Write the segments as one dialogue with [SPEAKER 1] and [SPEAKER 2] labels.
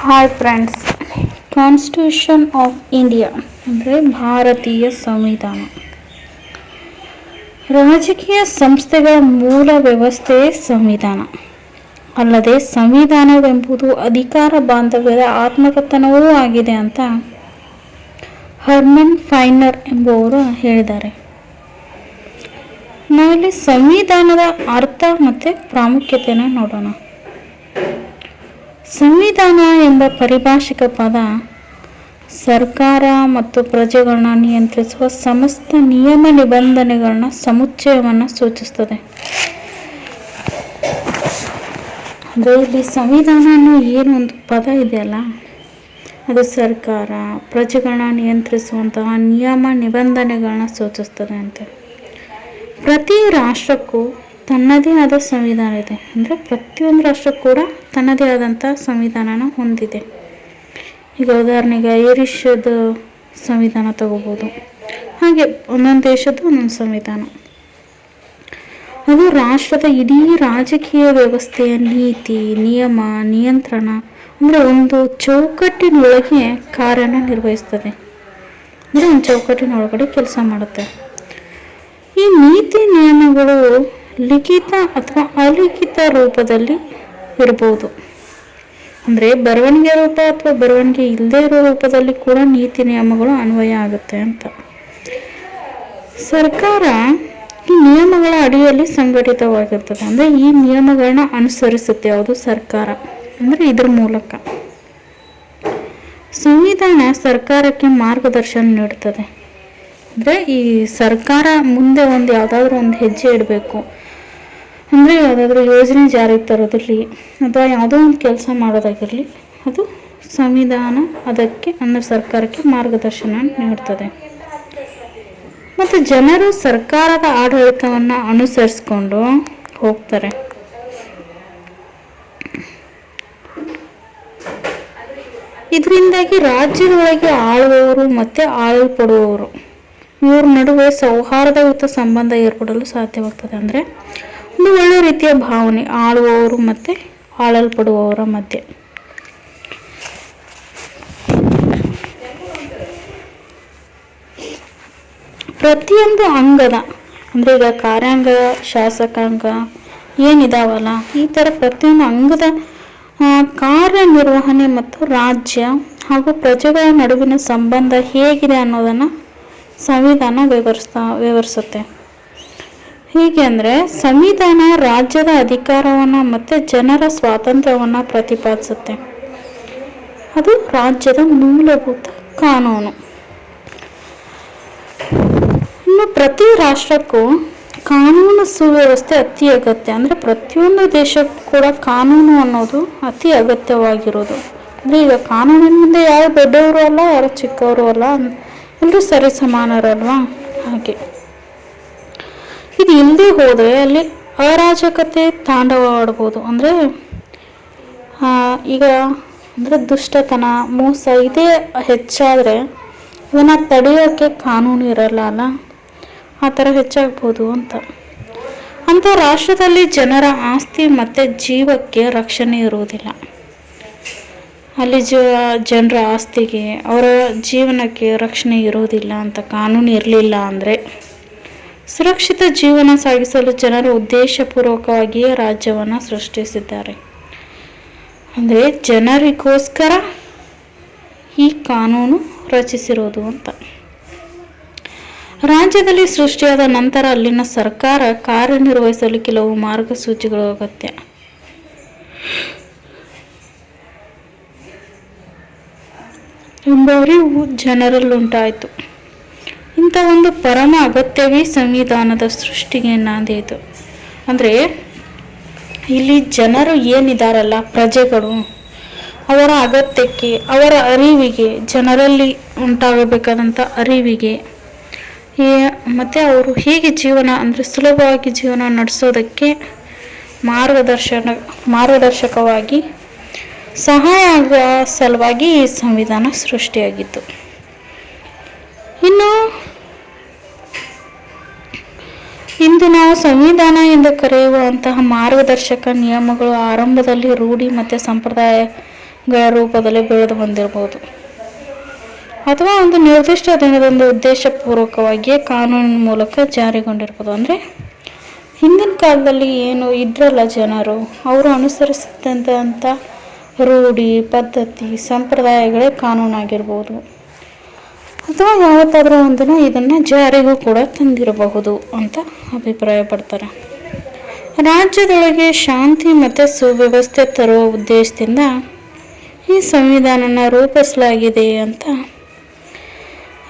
[SPEAKER 1] Hi friends, constitution of India ಅಂದರೆ ಭಾರತೀಯ ಸಂವಿಧಾನ. ರಾಜಕೀಯ ಸಂಸ್ಥೆಗಳ ಮೂಲ ವ್ಯವಸ್ಥೆಯೇ ಸಂವಿಧಾನ. ಅಲ್ಲದೆ ಸಂವಿಧಾನವೆಂಬುದು ಅಧಿಕಾರ ಬಾಂಧವ್ಯದ ಆತ್ಮಕಥನವೂ ಆಗಿದೆ ಅಂತ ಹರ್ಮನ್ ಫೈನರ್ ಎಂಬುವರು ಹೇಳಿದ್ದಾರೆ. ನಾವಿಲ್ಲಿ ಸಂವಿಧಾನದ ಅರ್ಥ ಮತ್ತು ಪ್ರಾಮುಖ್ಯತೆಯನ್ನು ನೋಡೋಣ. ಸಂವಿಧಾನ ಎಂಬ ಪಾರಿಭಾಷಿಕ ಪದ ಸರ್ಕಾರ ಮತ್ತು ಪ್ರಜೆಗಳನ್ನ ನಿಯಂತ್ರಿಸುವ ಸಮಸ್ತ ನಿಯಮ ನಿಬಂಧನೆಗಳನ್ನ ಸಮುಚ್ಚಯವನ್ನು ಸೂಚಿಸ್ತದೆ. ಅಂದರೆ ಇಲ್ಲಿ ಸಂವಿಧಾನ ಅನ್ನೋ ಏನು ಒಂದು ಪದ ಇದೆಯಲ್ಲ, ಅದು ಸರ್ಕಾರ ಪ್ರಜೆಗಳನ್ನ ನಿಯಂತ್ರಿಸುವಂತಹ ನಿಯಮ ನಿಬಂಧನೆಗಳನ್ನ ಸೂಚಿಸ್ತದೆ ಅಂತ. ಪ್ರತಿ ರಾಷ್ಟ್ರಕ್ಕೂ ತನ್ನದೇ ಆದ ಸಂವಿಧಾನ ಇದೆ. ಅಂದರೆ ಪ್ರತಿಯೊಂದು ರಾಷ್ಟ್ರ ಕೂಡ ತನ್ನದೇ ಆದಂಥ ಸಂವಿಧಾನನ ಹೊಂದಿದೆ. ಈಗ ಉದಾಹರಣೆಗೆ ಐರಿಷದ ಸಂವಿಧಾನ ತಗೋಬೋದು. ಹಾಗೆ ಒಂದೊಂದು ದೇಶದ್ದು ಒಂದೊಂದು ಸಂವಿಧಾನ. ಅದು ರಾಷ್ಟ್ರದ ಇಡೀ ರಾಜಕೀಯ ವ್ಯವಸ್ಥೆಯ ನೀತಿ, ನಿಯಮ, ನಿಯಂತ್ರಣ ಅಂದರೆ ಒಂದು ಚೌಕಟ್ಟಿನೊಳಗೆ ಕಾರ್ಯನ ನಿರ್ವಹಿಸ್ತದೆ. ಅಂದರೆ ಒಂದು ಚೌಕಟ್ಟಿನ ಒಳಗಡೆ ಕೆಲಸ ಮಾಡುತ್ತೆ. ಈ ನೀತಿ ನಿಯಮಗಳು ಲಿಖಿತ ಅಥವಾ ಅಲಿಖಿತ ರೂಪದಲ್ಲಿ ಇರ್ಬೋದು. ಅಂದರೆ ಬರವಣಿಗೆ ರೂಪ ಅಥವಾ ಬರವಣಿಗೆ ಇಲ್ಲದೇ ಇರೋ ರೂಪದಲ್ಲಿ ಕೂಡ ನೀತಿ ನಿಯಮಗಳು ಅನ್ವಯ ಆಗುತ್ತೆ ಅಂತ. ಸರ್ಕಾರ ಈ ನಿಯಮಗಳ ಅಡಿಯಲ್ಲಿ ಸಂಘಟಿತವಾಗಿರ್ತದೆ. ಅಂದರೆ ಈ ನಿಯಮಗಳನ್ನ ಅನುಸರಿಸುತ್ತೆ ಯಾವುದು ಸರ್ಕಾರ. ಅಂದರೆ ಇದ್ರ ಮೂಲಕ ಸಂವಿಧಾನ ಸರ್ಕಾರಕ್ಕೆ ಮಾರ್ಗದರ್ಶನ ನೀಡುತ್ತದೆ. ಅಂದರೆ ಈ ಸರ್ಕಾರ ಮುಂದೆ ಯಾವುದಾದ್ರೂ ಒಂದು ಹೆಜ್ಜೆ ಇಡಬೇಕು ಅಂದರೆ ಯಾವುದಾದ್ರೂ ಯೋಜನೆ ಜಾರಿಗೆ ತರೋದಿರಲಿ ಅಥವಾ ಯಾವುದೋ ಒಂದು ಕೆಲಸ ಮಾಡೋದಾಗಿರಲಿ, ಅದು ಸಂವಿಧಾನ ಅದಕ್ಕೆ ಅಂದರೆ ಸರ್ಕಾರಕ್ಕೆ ಮಾರ್ಗದರ್ಶನ ನೀಡ್ತದೆ. ಮತ್ತು ಜನರು ಸರ್ಕಾರದ ಆಡಳಿತವನ್ನು ಅನುಸರಿಸ್ಕೊಂಡು ಹೋಗ್ತಾರೆ. ಇದರಿಂದಾಗಿ ರಾಜ್ಯದೊಳಗೆ ಆಳುವವರು ಮತ್ತು ಆಳಲ್ಪಡುವವರು ಇವ್ರ ನಡುವೆ ಸೌಹಾರ್ದಯುತ ಸಂಬಂಧ ಏರ್ಪಡಲು ಸಾಧ್ಯವಾಗ್ತದೆ. ಅಂದರೆ ಒಂದು ಒಳ್ಳೆ ರೀತಿಯ ಭಾವನೆ ಆಳುವವರು ಮತ್ತು ಆಳಲ್ಪಡುವವರ ಮಧ್ಯೆ. ಪ್ರತಿಯೊಂದು ಅಂಗದ ಅಂದರೆ ಈಗ ಕಾರ್ಯಾಂಗ, ಶಾಸಕಾಂಗ ಏನಿದಾವಲ್ಲ, ಈ ಥರ ಪ್ರತಿಯೊಂದು ಅಂಗದ ಕಾರ್ಯನಿರ್ವಹಣೆ ಮತ್ತು ರಾಜ್ಯ ಹಾಗೂ ಪ್ರಜೆಗಳ ನಡುವಿನ ಸಂಬಂಧ ಹೇಗಿದೆ ಅನ್ನೋದನ್ನು ಸಂವಿಧಾನ ವಿವರಿಸುತ್ತೆ. ಹೀಗೆ ಅಂದರೆ ಸಂವಿಧಾನ ರಾಜ್ಯದ ಅಧಿಕಾರವನ್ನು ಮತ್ತು ಜನರ ಸ್ವಾತಂತ್ರ್ಯವನ್ನು ಪ್ರತಿಪಾದಿಸುತ್ತೆ. ಅದು ರಾಜ್ಯದ ಮೂಲಭೂತ ಕಾನೂನು. ಇನ್ನು ಪ್ರತಿ ರಾಷ್ಟ್ರಕ್ಕೂ ಕಾನೂನು ಸುವ್ಯವಸ್ಥೆ ಅತಿ ಅಗತ್ಯ. ಅಂದರೆ ಪ್ರತಿಯೊಂದು ದೇಶಕ್ಕೂ ಕೂಡ ಕಾನೂನು ಅನ್ನೋದು ಅತಿ ಅಗತ್ಯವಾಗಿರೋದು. ಅಂದರೆ ಈಗ ಕಾನೂನಿನ ಮುಂದೆ ಯಾರು ದೊಡ್ಡವರು ಅಲ್ಲ, ಯಾರು ಚಿಕ್ಕವರು ಅಲ್ಲ, ಎಲ್ಲರೂ ಸರಿ ಸಮಾನರಲ್ವಾ. ಹಾಗೆ ಇದು ಇಲ್ಲದೆ ಹೋದರೆ ಅಲ್ಲಿ ಅರಾಜಕತೆ ತಾಂಡವವಾಡ್ಬೋದು. ಅಂದರೆ ಈಗ ಅಂದರೆ ದುಷ್ಟತನ, ಮೋಸ ಇದೇ ಹೆಚ್ಚಾದರೆ ಇದನ್ನು ತಡೆಯೋಕ್ಕೆ ಕಾನೂನು ಇರಲ್ಲ ಅಲ್ಲ, ಆ ಥರ ಹೆಚ್ಚಾಗ್ಬೋದು ಅಂತ. ಅಂಥ ರಾಷ್ಟ್ರದಲ್ಲಿ ಜನರ ಆಸ್ತಿ ಮತ್ತು ಜೀವಕ್ಕೆ ರಕ್ಷಣೆ ಇರುವುದಿಲ್ಲ. ಅಲ್ಲಿ ಜನರ ಆಸ್ತಿಗೆ, ಅವರ ಜೀವನಕ್ಕೆ ರಕ್ಷಣೆ ಇರೋದಿಲ್ಲ ಅಂತ ಕಾನೂನು ಇರಲಿಲ್ಲ ಅಂದರೆ ಸುರಕ್ಷಿತ ಜೀವನ ಸಾಗಿಸಲು ಜನರು ಉದ್ದೇಶಪೂರ್ವಕವಾಗಿಯೇ ರಾಜ್ಯವನ್ನು ಸೃಷ್ಟಿಸಿದ್ದಾರೆ. ಅಂದರೆ ಜನರಿಗೋಸ್ಕರ ಈ ಕಾನೂನು ರಚಿಸಿರೋದು ಅಂತ. ರಾಜ್ಯದಲ್ಲಿ ಸೃಷ್ಟಿಯಾದ ನಂತರ ಅಲ್ಲಿನ ಸರ್ಕಾರ ಕಾರ್ಯನಿರ್ವಹಿಸಲು ಕೆಲವು ಮಾರ್ಗಸೂಚಿಗಳು ಅಗತ್ಯ. ಎಂಬ ಅರಿವು ಜನರಲ್ಲುಂಟಾಯಿತು. ಇಂಥ ಒಂದು ಪರಮ ಅಗತ್ಯವೇ ಸಂವಿಧಾನದ ಸೃಷ್ಟಿಗೆ ನಾಂದಿತು. ಅಂದರೆ ಇಲ್ಲಿ ಜನರು ಏನಿದಾರಲ್ಲ, ಪ್ರಜೆಗಳು, ಅವರ ಅಗತ್ಯಕ್ಕೆ, ಅವರ ಅರಿವಿಗೆ, ಜನರಲ್ಲಿ ಉಂಟಾಗಬೇಕಾದಂಥ ಅರಿವಿಗೆ ಮತ್ತು ಅವರು ಹೇಗೆ ಜೀವನ ಅಂದರೆ ಸುಲಭವಾಗಿ ಜೀವನ ನಡೆಸೋದಕ್ಕೆ ಮಾರ್ಗದರ್ಶಕವಾಗಿ ಸಹಾಯ ಆಗುವ ಸಲುವಾಗಿ ಈ ಸಂವಿಧಾನ ಸೃಷ್ಟಿಯಾಗಿತ್ತು. ಇನ್ನು ಇಂದು ನಾವು ಸಂವಿಧಾನ ಎಂದು ಕರೆಯುವಂತಹ ಮಾರ್ಗದರ್ಶಕ ನಿಯಮಗಳು ಆರಂಭದಲ್ಲಿ ರೂಢಿ ಮತ್ತು ಸಂಪ್ರದಾಯ ರೂಪದಲ್ಲಿ ಬೆಳೆದು ಬಂದಿರಬಹುದು, ಅಥವಾ ಒಂದು ನಿರ್ದಿಷ್ಟ ದಿನದಂದು ಉದ್ದೇಶಪೂರ್ವಕವಾಗಿ ಕಾನೂನಿನ ಮೂಲಕ ಜಾರಿಗೊಂಡಿರ್ಬೋದು. ಅಂದರೆ ಹಿಂದಿನ ಕಾಲದಲ್ಲಿ ಏನು ಇದ್ರಲ್ಲ ಜನರು, ಅವರು ಅನುಸರಿಸಿದಂಥ ರೂಢಿ ಪದ್ಧತಿ ಸಂಪ್ರದಾಯಗಳೇ ಕಾನೂನಾಗಿರ್ಬೋದು, ಅಥವಾ ಯಾವತ್ತಾದರೂ ಒಂದಿನ ಇದನ್ನು ಜಾರಿಗೂ ಕೂಡ ತಂದಿರಬಹುದು ಅಂತ ಅಭಿಪ್ರಾಯ ಪಡ್ತಾರೆ. ರಾಜ್ಯದೊಳಗೆ ಶಾಂತಿ ಮತ್ತು ಸುವ್ಯವಸ್ಥೆ ತರುವ ಉದ್ದೇಶದಿಂದ ಈ ಸಂವಿಧಾನನ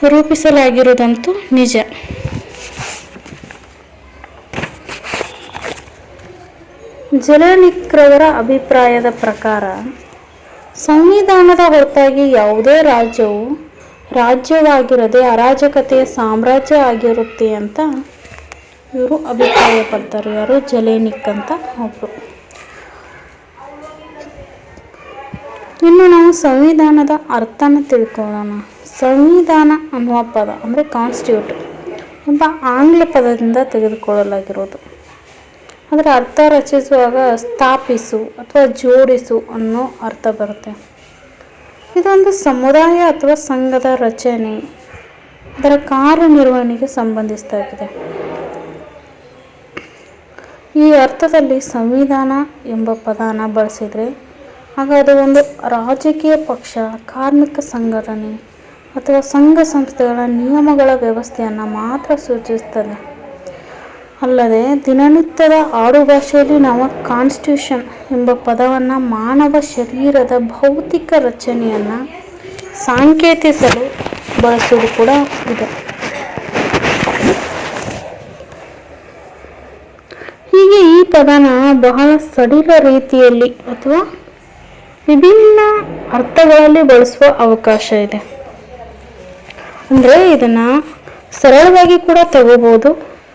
[SPEAKER 1] ರೂಪಿಸಲಾಗಿರುವುದಂತೂ ನಿಜ. ಜೆಲೆನಿಕ್ರವರ ಅಭಿಪ್ರಾಯದ ಪ್ರಕಾರ ಸಂವಿಧಾನದ ಹೊರತಾಗಿ ಯಾವುದೇ ರಾಜ್ಯವು ರಾಜ್ಯವಾಗಿರದೆ ಅರಾಜಕತೆಯ ಸಾಮ್ರಾಜ್ಯ ಆಗಿರುತ್ತೆ ಅಂತ ಇವರು ಅಭಿಪ್ರಾಯ ಪಡ್ತಾರೆ. ಯಾರು? ಜೆಲೆನಿಕ್ ಅಂತ ಒಬ್ಬರು. ಇನ್ನು ನಾವು ಸಂವಿಧಾನದ ಅರ್ಥನ ತಿಳ್ಕೊಳ್ಳೋಣ. ಸಂವಿಧಾನ ಅನ್ನುವ ಪದ ಅಂದರೆ ಕಾನ್ಸ್ಟಿಟ್ಯೂಟ್ ಎಂಬ ಆಂಗ್ಲ ಪದದಿಂದ ತೆಗೆದುಕೊಳ್ಳಲಾಗಿರೋದು. ಅದರ ಅರ್ಥ ರಚಿಸುವಾಗ ಸ್ಥಾಪಿಸು ಅಥವಾ ಜೋಡಿಸು ಅನ್ನೋ ಅರ್ಥ ಬರುತ್ತೆ. ಇದೊಂದು ಸಮುದಾಯ ಅಥವಾ ಸಂಘದ ರಚನೆ, ಅದರ ಕಾರ್ಯನಿರ್ವಹಣೆಗೆ ಸಂಬಂಧಿಸಿದೆ. ಈ ಅರ್ಥದಲ್ಲಿ ಸಂವಿಧಾನ ಎಂಬ ಪದನ ಬಳಸಿದರೆ ಆಗ ಅದು ಒಂದು ರಾಜಕೀಯ ಪಕ್ಷ, ಕಾರ್ಮಿಕ ಸಂಘಟನೆ ಅಥವಾ ಸಂಘ ಸಂಸ್ಥೆಗಳ ನಿಯಮಗಳ ವ್ಯವಸ್ಥೆಯನ್ನು ಮಾತ್ರ ಸೂಚಿಸುತ್ತದೆ. ಅಲ್ಲದೆ ದಿನನಿತ್ಯದ ಆಡುಭಾಷೆಯಲ್ಲಿ ನಾವು ಕಾನ್ಸ್ಟಿಟ್ಯೂಷನ್ ಎಂಬ ಪದವನ್ನು ಮಾನವ ಶರೀರದ ಭೌತಿಕ ರಚನೆಯನ್ನು ಸಾಂಕೇತಿಸಲು ಬಳಸುವುದು ಕೂಡ ಇದೆ. ಹೀಗೆ ಈ ಪದನ ಬಹಳ ಸಡಿಲ ರೀತಿಯಲ್ಲಿ ಅಥವಾ ವಿಭಿನ್ನ ಅರ್ಥಗಳಲ್ಲಿ ಬಳಸುವ ಅವಕಾಶ ಇದೆ. ಅಂದರೆ ಇದನ್ನು ಸರಳವಾಗಿ ಕೂಡ ತಗೋಬೋದು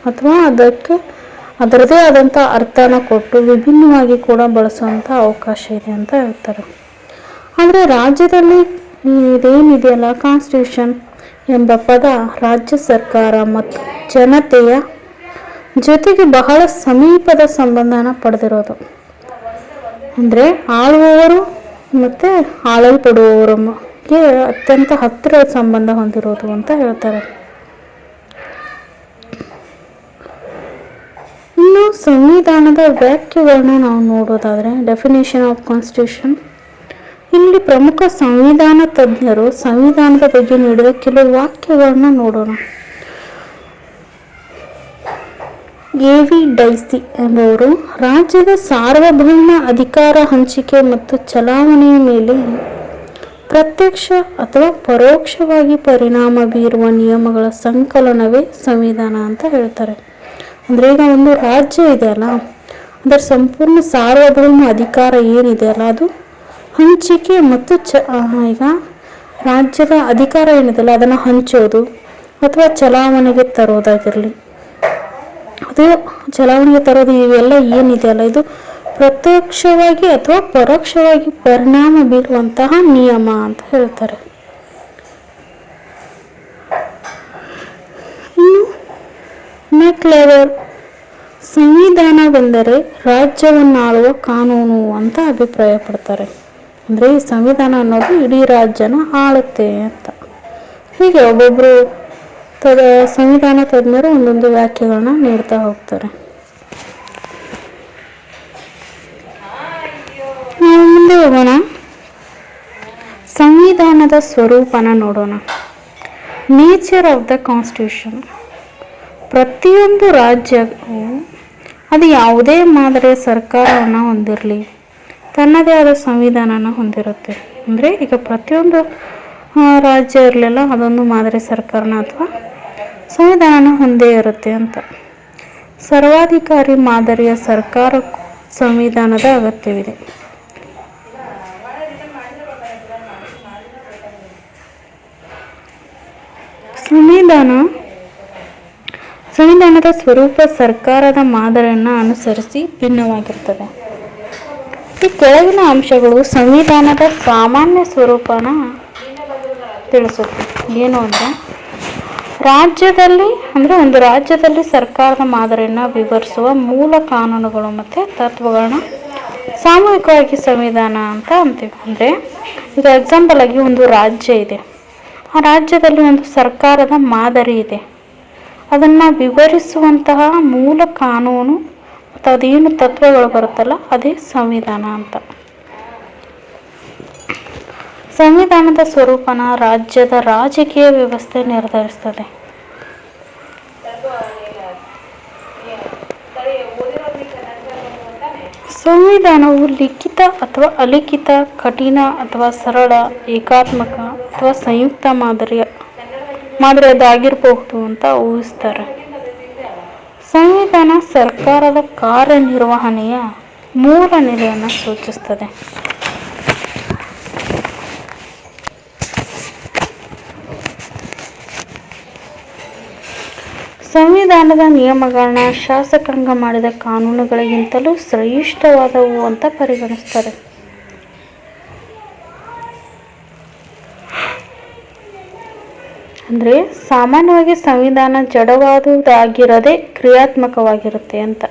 [SPEAKER 1] ಅಥವಾ ಅದಕ್ಕೆ ಅದರದೇ ಆದಂಥ ಅರ್ಥನ ಕೊಟ್ಟು ವಿಭಿನ್ನವಾಗಿ ಕೂಡ ಬಳಸುವಂಥ ಅವಕಾಶ ಇದೆ ಅಂತ ಹೇಳ್ತಾರೆ. ಆದರೆ ರಾಜ್ಯದಲ್ಲಿ ಇದೇನಿದೆಯಲ್ಲ ಕಾನ್ಸ್ಟಿಟ್ಯೂಷನ್ ಎಂಬ ಪದ ರಾಜ್ಯ ಸರ್ಕಾರ ಮತ್ತು ಜನತೆಯ ಜೊತೆಗೆ ಬಹಳ ಸಮೀಪದ ಸಂಬಂಧನ ಪಡೆದಿರೋದು. ಅಂದರೆ ಆಳುವವರು ಮತ್ತು ಆಳಲ್ಪಡುವವರಿಗೆ ಅತ್ಯಂತ ಹತ್ತಿರದ ಸಂಬಂಧ ಹೊಂದಿರೋದು ಅಂತ ಹೇಳ್ತಾರೆ. ಇನ್ನು ಸಂವಿಧಾನದ ವ್ಯಾಖ್ಯೆಗಳನ್ನ ನಾವು ನೋಡೋದಾದರೆ ಡೆಫಿನೇಷನ್ ಆಫ್ ಕಾನ್ಸ್ಟಿಟ್ಯೂಷನ್, ಇಲ್ಲಿ ಪ್ರಮುಖ ಸಂವಿಧಾನ ತಜ್ಞರು ಸಂವಿಧಾನದ ಬಗ್ಗೆ ನೀಡಿದ ಕೆಲವು ವಾಕ್ಯಗಳನ್ನ ನೋಡೋಣ. ಎ.ವಿ. ಡೈಸಿ ಎಂಬುವರು ರಾಜ್ಯದ ಸಾರ್ವಭೌಮ ಅಧಿಕಾರ ಹಂಚಿಕೆ ಮತ್ತು ಚಲಾವಣೆಯ ಮೇಲೆ ಪ್ರತ್ಯಕ್ಷ ಅಥವಾ ಪರೋಕ್ಷವಾಗಿ ಪರಿಣಾಮ ಬೀರುವ ನಿಯಮಗಳ ಸಂಕಲನವೇ ಸಂವಿಧಾನ ಅಂತ ಹೇಳ್ತಾರೆ. ಅಂದರೆ ಈಗ ಒಂದು ರಾಜ್ಯ ಇದೆಯಲ್ಲ, ಅದರ ಸಂಪೂರ್ಣ ಸಾರ್ವಭೌಮ ಅಧಿಕಾರ ಏನಿದೆಯಲ್ಲ ಅದು ಹಂಚಿಕೆ ಮತ್ತು ಈಗ ರಾಜ್ಯದ ಅಧಿಕಾರ ಏನಿದೆಯಲ್ಲ ಅದನ್ನು ಹಂಚೋದು ಅಥವಾ ಚಲಾವಣೆಗೆ ತರೋದಾಗಿರಲಿ, ಅದು ಚಲಾವಣೆಗೆ ತರೋದು ಇವೆಲ್ಲ ಏನಿದೆಯಲ್ಲ ಇದು ಪ್ರತ್ಯಕ್ಷವಾಗಿ ಅಥವಾ ಪರೋಕ್ಷವಾಗಿ ಪರಿಣಾಮ ಬೀರುವಂತಹ ನಿಯಮ ಅಂತ ಹೇಳ್ತಾರೆ. ಇನ್ನು ಮೆಕ್ಲೆವರ್ ಸಂವಿಧಾನವೆಂದರೆ ರಾಜ್ಯವನ್ನಾಳುವ ಕಾನೂನು ಅಂತ ಅಭಿಪ್ರಾಯ ಪಡ್ತಾರೆ. ಅಂದರೆ ಈ ಸಂವಿಧಾನ ಅನ್ನೋದು ಇಡೀ ರಾಜ್ಯನ ಆಳುತ್ತೆ ಅಂತ. ಹೀಗೆ ಒಬ್ಬೊಬ್ಬರು ಸಂವಿಧಾನ ತಜ್ಞರು ಒಂದೊಂದು ವ್ಯಾಖ್ಯೆಗಳನ್ನ ನೀಡ್ತಾ ಹೋಗ್ತಾರೆ. ನಾವು ಮುಂದೆ ಹೋಗೋಣ, ಸಂವಿಧಾನದ ಸ್ವರೂಪನ ನೋಡೋಣ. Nature of the constitution. ಪ್ರತಿಯೊಂದು ರಾಜ್ಯವು ಅದು ಯಾವುದೇ ಮಾದರಿಯ ಸರ್ಕಾರವನ್ನು ಹೊಂದಿರಲಿ ತನ್ನದೇ ಆದ ಸಂವಿಧಾನನ ಹೊಂದಿರುತ್ತೆ. ಅಂದರೆ ಈಗ ಪ್ರತಿಯೊಂದು ರಾಜ್ಯ ಇರಲಿಲ್ಲ ಅದೊಂದು ಮಾದರಿ ಸರ್ಕಾರನ ಅಥವಾ ಸಂವಿಧಾನನ ಹೊಂದೇ ಇರುತ್ತೆ ಅಂತ. ಸರ್ವಾಧಿಕಾರಿ ಮಾದರಿಯ ಸರ್ಕಾರಕ್ಕೂ ಸಂವಿಧಾನದ ಅಗತ್ಯವಿದೆ. ಸಂವಿಧಾನದ ಸ್ವರೂಪ ಸರ್ಕಾರದ ಮಾದರಿಯನ್ನು ಅನುಸರಿಸಿ ಭಿನ್ನವಾಗಿರ್ತದೆ. ಈ ಕೆಳಗಿನ ಅಂಶಗಳು ಸಂವಿಧಾನದ ಸಾಮಾನ್ಯ ಸ್ವರೂಪನ ತಿಳಿಸುತ್ತೆ. ಏನು ಅಂದರೆ ಒಂದು ರಾಜ್ಯದಲ್ಲಿ ಸರ್ಕಾರದ ಮಾದರಿಯನ್ನು ವಿವರಿಸುವ ಮೂಲ ಕಾನೂನುಗಳು ಮತ್ತು ತತ್ವಗಳನ್ನ ಸಾಮೂಹಿಕವಾಗಿ ಸಂವಿಧಾನ ಅಂತ ಅಂತೀವಿ. ಅಂದರೆ ಈಗ ಎಕ್ಸಾಂಪಲ್ ಆಗಿ ಒಂದು ರಾಜ್ಯ ಇದೆ, ಆ ರಾಜ್ಯದಲ್ಲಿ ಒಂದು ಸರ್ಕಾರದ ಮಾದರಿ ಇದೆ, ಅದನ್ನು ವಿವರಿಸುವಂತಹ ಮೂಲ ಕಾನೂನು ಮತ್ತು ಅದೇನು ತತ್ವಗಳು ಬರುತ್ತಲ್ಲ ಅದೇ ಸಂವಿಧಾನ ಅಂತ. ಸಂವಿಧಾನದ ಸ್ವರೂಪನ ರಾಜ್ಯದ ರಾಜಕೀಯ ವ್ಯವಸ್ಥೆ ನಿರ್ಧರಿಸ್ತದೆ. ಸಂವಿಧಾನವು ಲಿಖಿತ ಅಥವಾ ಅಲಿಖಿತ, ಕಠಿಣ ಅಥವಾ ಸರಳ, ಏಕಾತ್ಮಕ ಅಥವಾ ಸಂಯುಕ್ತ ಮಾದರಿಯದಾಗಿರಬಹುದು ಅಂತ ಊಹಿಸ್ತಾರೆ. ಸಂವಿಧಾನ ಸರ್ಕಾರದ ಕಾರ್ಯನಿರ್ವಹಣೆಯ ಮೂಲ ನೆಲೆಯನ್ನು ಸೂಚಿಸ್ತದೆ. ಸಂವಿಧಾನದ ನಿಯಮಗಳನ್ನ ಶಾಸಕಾಂಗ ಮಾಡಿದ ಕಾನೂನುಗಳಿಗಿಂತಲೂ ಶ್ರೇಷ್ಠವಾದವು ಅಂತ ಪರಿಗಣಿಸ್ತಾರೆ. ಅಂದರೆ ಸಾಮಾನ್ಯವಾಗಿ ಸಂವಿಧಾನ ಜಡವಾದುದಾಗಿರದೆ ಕ್ರಿಯಾತ್ಮಕವಾಗಿರುತ್ತೆ ಅಂತ,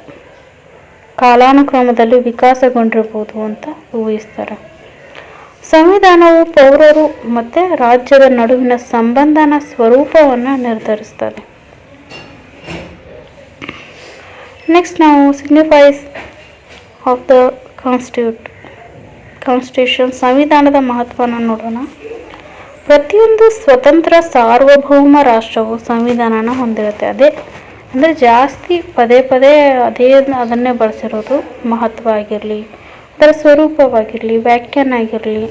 [SPEAKER 1] ಕಾಲಾನುಕ್ರಮದಲ್ಲಿ ವಿಕಾಸಗೊಂಡಿರ್ಬೋದು ಅಂತ ಊಹಿಸ್ತಾರೆ. ಸಂವಿಧಾನವು ಪೌರರು ಮತ್ತು ರಾಜ್ಯದ ನಡುವಿನ ಸಂಬಂಧನ ಸ್ವರೂಪವನ್ನು ನಿರ್ಧರಿಸ್ತದೆ. ನೆಕ್ಸ್ಟ್ ನಾವು ಸಿಗ್ನಿಫೈಸ್ ಆಫ್ ದ ಕಾನ್ಸ್ಟಿಟ್ಯೂಷನ್, ಸಂವಿಧಾನದ ಮಹತ್ವನ ನೋಡೋಣ. ಪ್ರತಿಯೊಂದು ಸ್ವತಂತ್ರ ಸಾರ್ವಭೌಮ ರಾಷ್ಟ್ರವು ಸಂವಿಧಾನನ ಹೊಂದಿರುತ್ತೆ. ಅದೇ ಅಂದರೆ ಜಾಸ್ತಿ ಪದೇ ಅದನ್ನೇ ಬಳಸಿರೋದು. ಮಹತ್ವ ಆಗಿರಲಿ, ಅದರ ಸ್ವರೂಪವಾಗಿರಲಿ, ವ್ಯಾಖ್ಯಾನ ಆಗಿರಲಿ.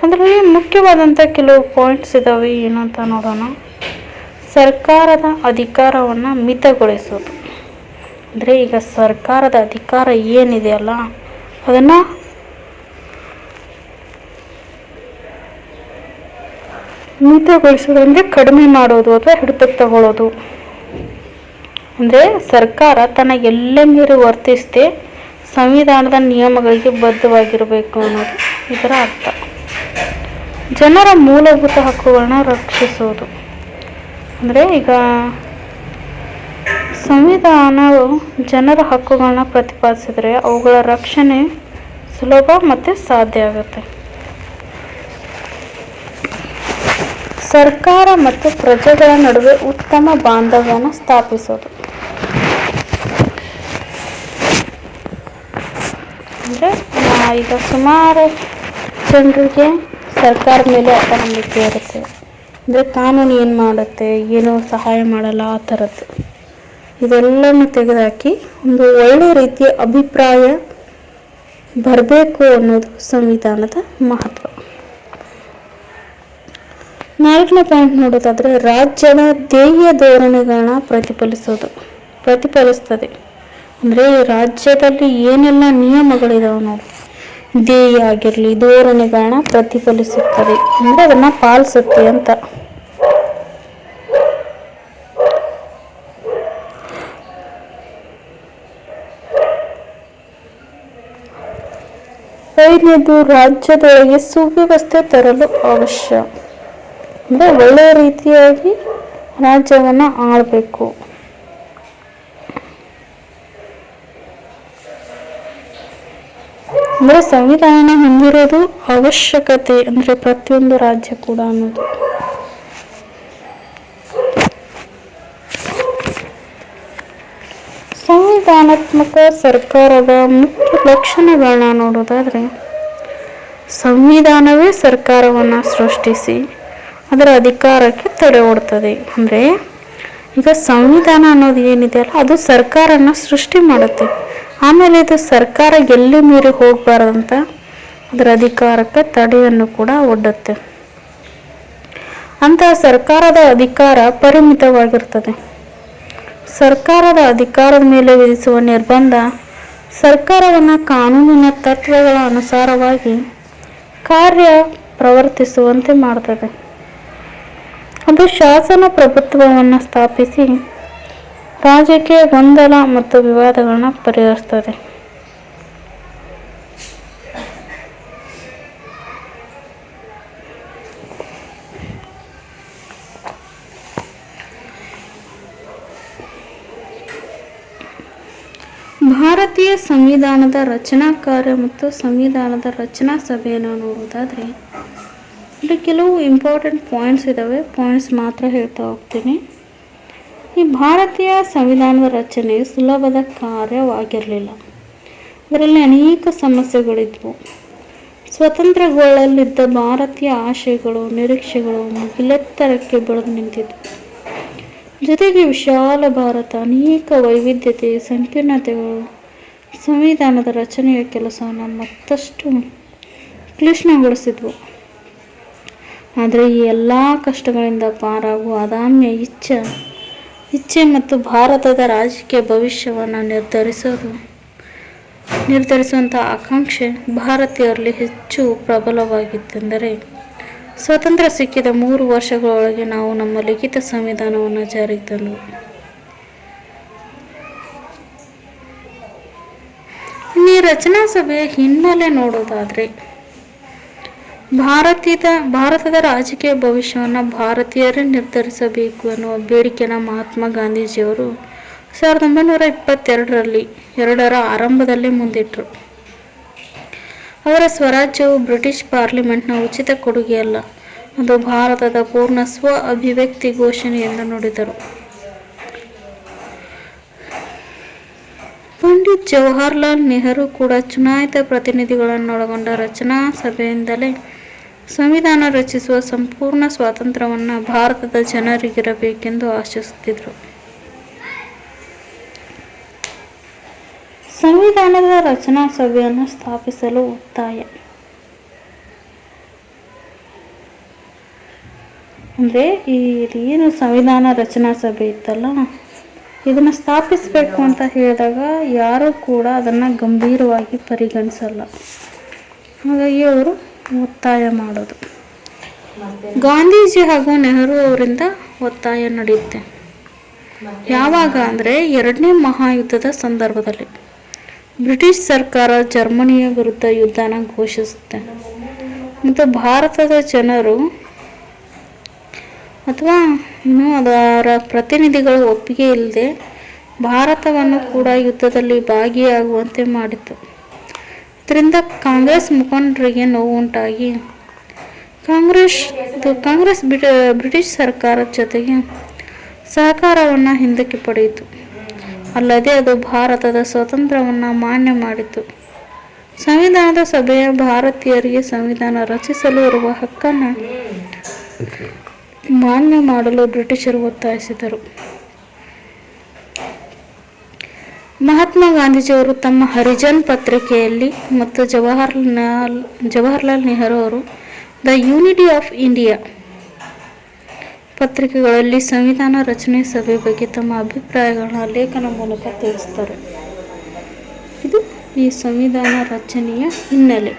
[SPEAKER 1] ಅದರಲ್ಲಿ ಮುಖ್ಯವಾದಂಥ ಕೆಲವು ಪಾಯಿಂಟ್ಸ್ ಇದ್ದಾವೆ, ಏನಂತ ನೋಡೋಣ. ಸರ್ಕಾರದ ಅಧಿಕಾರವನ್ನು ಮಿತಗೊಳಿಸೋದು. ಅಂದರೆ ಈಗ ಸರ್ಕಾರದ ಅಧಿಕಾರ ಏನಿದೆಯಲ್ಲ ಅದನ್ನು ಮಿತಗೊಳಿಸೋದು, ಅಂದರೆ ಕಡಿಮೆ ಮಾಡೋದು ಅಥವಾ ಹಿಡಿತಕ್ಕೆ ತಗೊಳ್ಳೋದು. ಅಂದರೆ ಸರ್ಕಾರ ತನ್ನ ಎಲ್ಲೇ ಮೀರಿ ವರ್ತಿಸದೆ ಸಂವಿಧಾನದ ನಿಯಮಗಳಿಗೆ ಬದ್ಧವಾಗಿರಬೇಕು ಅನ್ನೋದು ಇದರ ಅರ್ಥ. ಜನರ ಮೂಲಭೂತ ಹಕ್ಕುಗಳನ್ನ ರಕ್ಷಿಸೋದು. ಅಂದರೆ ಈಗ ಸಂವಿಧಾನವು ಜನರ ಹಕ್ಕುಗಳನ್ನ ಪ್ರತಿಪಾದಿಸಿದರೆ ಅವುಗಳ ರಕ್ಷಣೆ ಸುಲಭ ಮತ್ತು ಸಾಧ್ಯ ಆಗುತ್ತೆ. ಸರ್ಕಾರ ಮತ್ತು ಪ್ರಜೆಗಳ ನಡುವೆ ಉತ್ತಮ ಬಾಂಧವ್ಯನ ಸ್ಥಾಪಿಸೋದು. ಅಂದರೆ ಈಗ ಸುಮಾರು ಜನರಿಗೆ ಸರ್ಕಾರದ ಮೇಲೆ ಅಪನಂಬಿಕೆ ಇರುತ್ತೆ. ಅಂದರೆ ಕಾನೂನು ಏನು ಮಾಡುತ್ತೆ, ಏನು ಸಹಾಯ ಮಾಡಲ್ಲ, ಆ ಥರದ್ದು. ಇದೆಲ್ಲನೂ ತೆಗೆದುಹಾಕಿ ಒಂದು ಒಳ್ಳೆಯ ರೀತಿಯ ಅಭಿಪ್ರಾಯ ಬರಬೇಕು ಅನ್ನೋದು ಸಂವಿಧಾನದ ಮಹತ್ವ. 4ನೇ ಪಾಯಿಂಟ್ ನೋಡೋದಾದರೆ ರಾಜ್ಯದ ಧ್ಯೇಯ ಧೋರಣೆಗಳನ್ನ ಪ್ರತಿಫಲಿಸ್ತದೆ. ಅಂದರೆ ರಾಜ್ಯದಲ್ಲಿ ಏನೆಲ್ಲ ನಿಯಮಗಳಿದಾವೆ ನೋಡಿ, ಧ್ಯೇಯ ಆಗಿರಲಿ, ಧೋರಣೆಗಳನ್ನ ಪ್ರತಿಫಲಿಸುತ್ತದೆ. ಅಂದರೆ ಅದನ್ನು ಪಾಲಿಸುತ್ತೆ ಅಂತ. ಐದನೇದು ರಾಜ್ಯದೊಳಗೆ ಸುವ್ಯವಸ್ಥೆ ತರಲು ಅವಶ್ಯ. ಅಂದರೆ ಒಳ್ಳೆಯ ರೀತಿಯಾಗಿ ರಾಜ್ಯವನ್ನು ಆಳಬೇಕು. ಅಂದರೆ ಸಂವಿಧಾನ ಹೊಂದಿರೋದು ಅವಶ್ಯಕತೆ, ಅಂದರೆ ಪ್ರತಿಯೊಂದು ರಾಜ್ಯ ಕೂಡ ಅನ್ನೋದು. ಸಂವಿಧಾನಾತ್ಮಕ ಸರ್ಕಾರದ ಮುಖ್ಯ ಲಕ್ಷಣಗಳನ್ನ ನೋಡೋದಾದರೆ, ಸಂವಿಧಾನವೇ ಸರ್ಕಾರವನ್ನು ಸೃಷ್ಟಿಸಿ ಅದರ ಅಧಿಕಾರಕ್ಕೆ ತಡೆ ಒಡ್ತದೆ. ಅಂದರೆ ಈಗ ಸಂವಿಧಾನ ಅನ್ನೋದು ಏನಿದೆಯಲ್ಲ ಅದು ಸರ್ಕಾರನ ಸೃಷ್ಟಿ ಮಾಡುತ್ತೆ. ಆಮೇಲೆ ಇದು ಸರ್ಕಾರ ಎಲ್ಲಿ ಮೀರಿ ಹೋಗಬಾರ್ದಂತ ಅದರ ಅಧಿಕಾರಕ್ಕೆ ತಡೆಯನ್ನು ಕೂಡ ಒಡ್ಡುತ್ತೆ. ಅಂತಹ ಸರ್ಕಾರದ ಅಧಿಕಾರ ಪರಿಮಿತವಾಗಿರ್ತದೆ. ಸರ್ಕಾರದ ಅಧಿಕಾರದ ಮೇಲೆ ವಿಧಿಸುವ ನಿರ್ಬಂಧ ಸರ್ಕಾರವನ್ನು ಕಾನೂನಿನ ತತ್ವಗಳ ಅನುಸಾರವಾಗಿ ಕಾರ್ಯ ಪ್ರವರ್ತಿಸುವಂತೆ ಮಾಡ್ತದೆ. ಅದು ಶಾಸನ ಪ್ರಭುತ್ವವನ್ನು ಸ್ಥಾಪಿಸಿ ರಾಜಕೀಯ ಗೊಂದಲ ಮತ್ತು ವಿವಾದಗಳನ್ನ ಪರಿಹರಿಸ್ತದೆ. ಭಾರತೀಯ ಸಂವಿಧಾನದ ರಚನಾ ಕಾರ್ಯ ಮತ್ತು ಸಂವಿಧಾನದ ರಚನಾ ಸಭೆಯನ್ನು ನೋಡೋದಾದರೆ ಇಲ್ಲಿ ಕೆಲವು ಇಂಪಾರ್ಟೆಂಟ್ ಪಾಯಿಂಟ್ಸ್ ಇದ್ದಾವೆ. ಪಾಯಿಂಟ್ಸ್ ಮಾತ್ರ ಹೇಳ್ತಾ ಹೋಗ್ತೀನಿ. ಈ ಭಾರತೀಯ ಸಂವಿಧಾನದ ರಚನೆ ಸುಲಭದ ಕಾರ್ಯವಾಗಿರಲಿಲ್ಲ. ಇದರಲ್ಲಿ ಅನೇಕ ಸಮಸ್ಯೆಗಳಿದ್ವು. ಸ್ವತಂತ್ರಗೊಳ್ಳಲಿದ್ದ ಭಾರತೀಯ ಆಶಯಗಳು, ನಿರೀಕ್ಷೆಗಳು ಮುಗಿಲೆತ್ತರಕ್ಕೆ ಬೆಳೆದು ನಿಂತಿದ್ವು. ಜೊತೆಗೆ ವಿಶಾಲ ಭಾರತ, ಅನೇಕ ವೈವಿಧ್ಯತೆ, ಸಂಕೀರ್ಣತೆಗಳು ಸಂವಿಧಾನದ ರಚನೆಯ ಕೆಲಸವನ್ನು ಮತ್ತಷ್ಟು ಕ್ಲಿಷ್ಟಗೊಳಿಸಿದ್ವು. ಆದರೆ ಈ ಎಲ್ಲ ಕಷ್ಟಗಳಿಂದ ಪಾರಾಗುವ ಅದಮ್ಯ ಇಚ್ಛೆ ಮತ್ತು ಭಾರತದ ರಾಜಕೀಯ ಭವಿಷ್ಯವನ್ನು ನಿರ್ಧರಿಸುವಂಥ ಆಕಾಂಕ್ಷೆ ಭಾರತೀಯರಲ್ಲಿ ಹೆಚ್ಚು ಪ್ರಬಲವಾಗಿತ್ತೆಂದರೆ, ಸ್ವಾತಂತ್ರ್ಯ ಸಿಕ್ಕಿದ 3 ವರ್ಷಗಳೊಳಗೆ ನಾವು ನಮ್ಮ ಲಿಖಿತ ಸಂವಿಧಾನವನ್ನು ಜಾರಿಗೆ ತಂದೆವು. ಈ ರಚನಾ ಸಭೆಯ ಹಿನ್ನೆಲೆ ನೋಡೋದಾದರೆ, ಭಾರತದ ರಾಜಕೀಯ ಭವಿಷ್ಯವನ್ನು ಭಾರತೀಯರೇ ನಿರ್ಧರಿಸಬೇಕು ಎನ್ನುವ ಬೇಡಿಕೆಯನ್ನು ಮಹಾತ್ಮ ಗಾಂಧೀಜಿಯವರು 1922ರ ಆರಂಭದಲ್ಲಿ ಮುಂದಿಟ್ಟರು. ಅವರ ಸ್ವರಾಜ್ಯವು ಬ್ರಿಟಿಷ್ ಪಾರ್ಲಿಮೆಂಟ್ನ ಉಚಿತ ಕೊಡುಗೆಯಲ್ಲ, ಅದು ಭಾರತದ ಪೂರ್ಣ ಸ್ವ ಅಭಿವ್ಯಕ್ತಿ ಘೋಷಣೆ ಎಂದು ನುಡಿದರು. ಪಂಡಿತ್ ಜವಾಹರ್ಲಾಲ್ ನೆಹರು ಕೂಡ ಚುನಾಯಿತ ಪ್ರತಿನಿಧಿಗಳನ್ನೊಳಗೊಂಡ ರಚನಾ ಸಭೆಯಿಂದಲೇ ಸಂವಿಧಾನ ರಚಿಸುವ ಸಂಪೂರ್ಣ ಸ್ವಾತಂತ್ರ್ಯವನ್ನು ಭಾರತದ ಜನರಿಗಿರಬೇಕೆಂದು ಆಶಿಸುತ್ತಿದ್ದರು. ಸಂವಿಧಾನದ ರಚನಾ ಸಭೆಯನ್ನು ಸ್ಥಾಪಿಸಲು ಒತ್ತಾಯ. ಅಂದರೆ ಏನು ಸಂವಿಧಾನ ರಚನಾ ಸಭೆ ಇತ್ತಲ್ಲ, ಇದನ್ನು ಸ್ಥಾಪಿಸಬೇಕು ಅಂತ ಹೇಳಿದಾಗ ಯಾರೂ ಕೂಡ ಅದನ್ನು ಗಂಭೀರವಾಗಿ ಪರಿಗಣಿಸಲ್ಲ. ಹಾಗಾಗಿ ಅವರು ಒತ್ತಾಯ ಮಾಡೋದು. ಗಾಂಧೀಜಿ ಹಾಗೂ ನೆಹರು ಅವರಿಂದ ಒತ್ತಾಯ ನಡೆಯುತ್ತೆ. ಯಾವಾಗ ಅಂದರೆ 2ನೇ ಮಹಾಯುದ್ಧದ ಸಂದರ್ಭದಲ್ಲಿ ಬ್ರಿಟಿಷ್ ಸರ್ಕಾರ ಜರ್ಮನಿಯ ವಿರುದ್ಧ ಯುದ್ಧನ ಘೋಷಿಸುತ್ತೆ ಮತ್ತು ಭಾರತದ ಜನರು ಅಥವಾ ಅದರ ಪ್ರತಿನಿಧಿಗಳ ಒಪ್ಪಿಗೆ ಇಲ್ಲದೆ ಭಾರತವನ್ನು ಕೂಡ ಯುದ್ಧದಲ್ಲಿ ಭಾಗಿಯಾಗುವಂತೆ ಮಾಡಿತು. ಇದರಿಂದ ಕಾಂಗ್ರೆಸ್ ಮುಖಂಡರಿಗೆ ನೋವುಂಟಾಗಿ ಕಾಂಗ್ರೆಸ್ ಬ್ರಿಟಿಷ್ ಸರ್ಕಾರದ ಜೊತೆಗೆ ಸಹಕಾರವನ್ನು ಹಿಂದಕ್ಕೆ ಪಡೆಯಿತು. ಅಲ್ಲದೆ ಅದು ಭಾರತದ ಸ್ವಾತಂತ್ರ್ಯವನ್ನು ಮಾನ್ಯ ಮಾಡಿತು. ಸಂವಿಧಾನದ ಸಭೆಯ ಭಾರತೀಯರಿಗೆ ಸಂವಿಧಾನ ರಚಿಸಲು ಇರುವ ಹಕ್ಕನ್ನು ಮಾನ್ಯ ಮಾಡಲು ಬ್ರಿಟಿಷರು ಒತ್ತಾಯಿಸಿದರು. ಮಹಾತ್ಮ ಗಾಂಧೀಜಿಯವರು ತಮ್ಮ ಹರಿಜನ್ ಪತ್ರಿಕೆಯಲ್ಲಿ ಮತ್ತು ಜವಾಹರ್ಲಾಲ್ ನೆಹರು ಅವರು ದ ಯೂನಿಟಿ ಆಫ್ ಇಂಡಿಯಾ ಪತ್ರಿಕೆಗಳಲ್ಲಿ ಸಂವಿಧಾನ ರಚನೆ ಸಭೆ ಬಗ್ಗೆ ತಮ್ಮ ಅಭಿಪ್ರಾಯಗಳನ್ನ ಲೇಖನ ಮೂಲಕ ತಿಳಿಸ್ತಾರೆ. ಇದು ಈ ಸಂವಿಧಾನ ರಚನೆಯ ಹಿನ್ನೆಲೆ.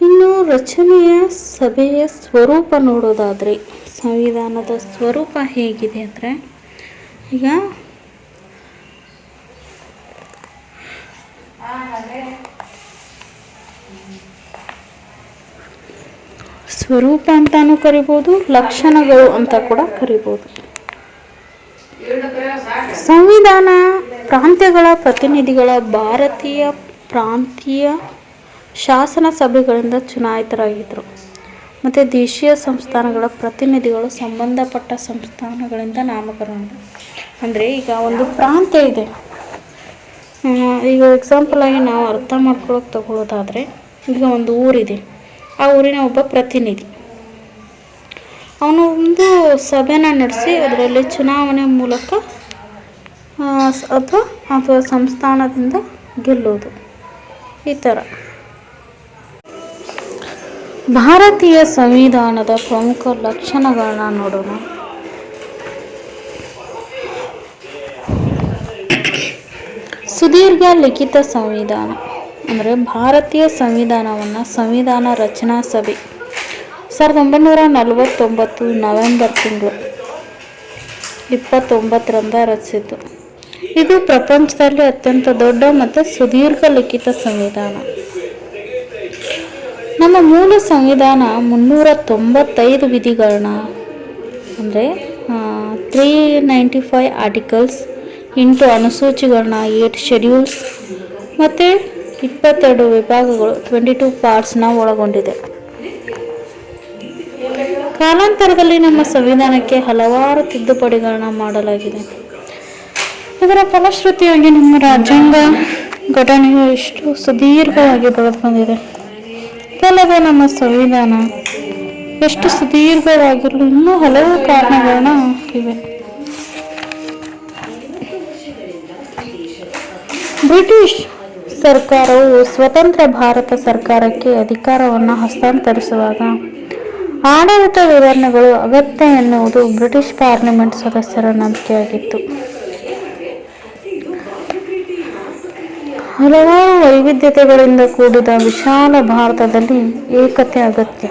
[SPEAKER 1] ಇನ್ನು ರಚನೆಯ ಸಭೆಯ ಸ್ವರೂಪ ನೋಡೋದಾದರೆ, ಸಂವಿಧಾನದ ಸ್ವರೂಪ ಹೇಗಿದೆ ಅಂದರೆ, ಈಗ ಸ್ವರೂಪ ಅಂತಾನೂ ಕರಿಬೋದು, ಲಕ್ಷಣಗಳು ಅಂತ ಕೂಡ ಕರಿಬೋದು. ಸಂವಿಧಾನ ಪ್ರಾಂತ್ಯಗಳ ಪ್ರತಿನಿಧಿಗಳ ಭಾರತೀಯ ಪ್ರಾಂತೀಯ ಶಾಸನ ಸಭೆಗಳಿಂದ ಚುನಾಯಿತರಾಗಿದ್ದರು ಮತ್ತು ದೇಶೀಯ ಸಂಸ್ಥಾನಗಳ ಪ್ರತಿನಿಧಿಗಳು ಸಂಬಂಧಪಟ್ಟ ಸಂಸ್ಥಾನಗಳಿಂದ ನಾಮಕರಣ. ಅಂದರೆ ಈಗ ಒಂದು ಪ್ರಾಂತ್ಯ ಇದೆ. ಈಗ ಎಕ್ಸಾಂಪಲ್ ಆಗಿ ನಾವು ಅರ್ಥ ಮಾಡ್ಕೊಳ್ಳೋಕೆ ತಗೊಳ್ಳೋದಾದರೆ, ಈಗ ಒಂದು ಊರಿದೆ, ಆ ಊರಿನ ಒಬ್ಬ ಪ್ರತಿನಿಧಿ ಅವನು ಒಂದು ಸಭೆನ ನಡೆಸಿ ಅದರಲ್ಲಿ ಚುನಾವಣೆ ಮೂಲಕ ಅಥವಾ ಸಂಸ್ಥಾನದಿಂದ ಗೆಲ್ಲೋದು, ಈ ಥರ. ಭಾರತೀಯ ಸಂವಿಧಾನದ ಪ್ರಮುಖ ಲಕ್ಷಣಗಳನ್ನ ನೋಡೋಣ. ಸುದೀರ್ಘ ಲಿಖಿತ ಸಂವಿಧಾನ ಅಂದರೆ ಭಾರತೀಯ ಸಂವಿಧಾನವನ್ನು ಸಂವಿಧಾನ ರಚನಾ ಸಭೆ 1949 ನವೆಂಬರ್ ತಿಂಗಳು 29ರಂದು ರಚಿಸಿತು. ಇದು ಪ್ರಪಂಚದಲ್ಲಿ ಅತ್ಯಂತ ದೊಡ್ಡ ಮತ್ತು ಸುದೀರ್ಘ ಲಿಖಿತ ಸಂವಿಧಾನ. ನಮ್ಮ ಮೂಲ ಸಂವಿಧಾನ 395 ವಿಧಿಗಳನ್ನ ಅಂದರೆ 395 ಆರ್ಟಿಕಲ್ಸ್, 8 ಅನುಸೂಚಿಗಳನ್ನ, 8 ಶೆಡ್ಯೂಲ್ಸ್ ಮತ್ತು 22 ವಿಭಾಗಗಳು 22 ಪಾರ್ಟ್ಸ್ನ ಒಳಗೊಂಡಿದೆ. ಕಾಲಾಂತರದಲ್ಲಿ ನಮ್ಮ ಸಂವಿಧಾನಕ್ಕೆ ಹಲವಾರು ತಿದ್ದುಪಡಿಗಳನ್ನ ಮಾಡಲಾಗಿದೆ. ಇದರ ಫಲಶ್ರುತಿಯಾಗಿ ನಮ್ಮ ರಾಜ್ಯಾಂಗ ಘಟನೆಯು ಇಷ್ಟು ಸುದೀರ್ಘವಾಗಿ ಬೆಳೆದು ಬಂದಿದೆ. ಇದಲ್ಲದೆ ನಮ್ಮ ಸಂವಿಧಾನ ಎಷ್ಟು ಸುದೀರ್ಘವಾಗಿರಲು ಇನ್ನೂ ಹಲವು ಕಾರಣಗಳನ್ನ ಇವೆ. ಬ್ರಿಟಿಷ್ ಸರ್ಕಾರವು ಸ್ವತಂತ್ರ ಭಾರತ ಸರ್ಕಾರಕ್ಕೆ ಅಧಿಕಾರವನ್ನು ಹಸ್ತಾಂತರಿಸುವಾಗ ಆಡಳಿತ ವಿವರಣೆಗಳು ಅಗತ್ಯ ಎನ್ನುವುದು ಬ್ರಿಟಿಷ್ ಪಾರ್ಲಿಮೆಂಟ್ ಸದಸ್ಯರ ನಂಬಿಕೆಯಾಗಿತ್ತು. ಹಲವಾರು ವೈವಿಧ್ಯತೆಗಳಿಂದ ಕೂಡಿದ ವಿಶಾಲ ಭಾರತದಲ್ಲಿ ಏಕತೆ ಅಗತ್ಯ.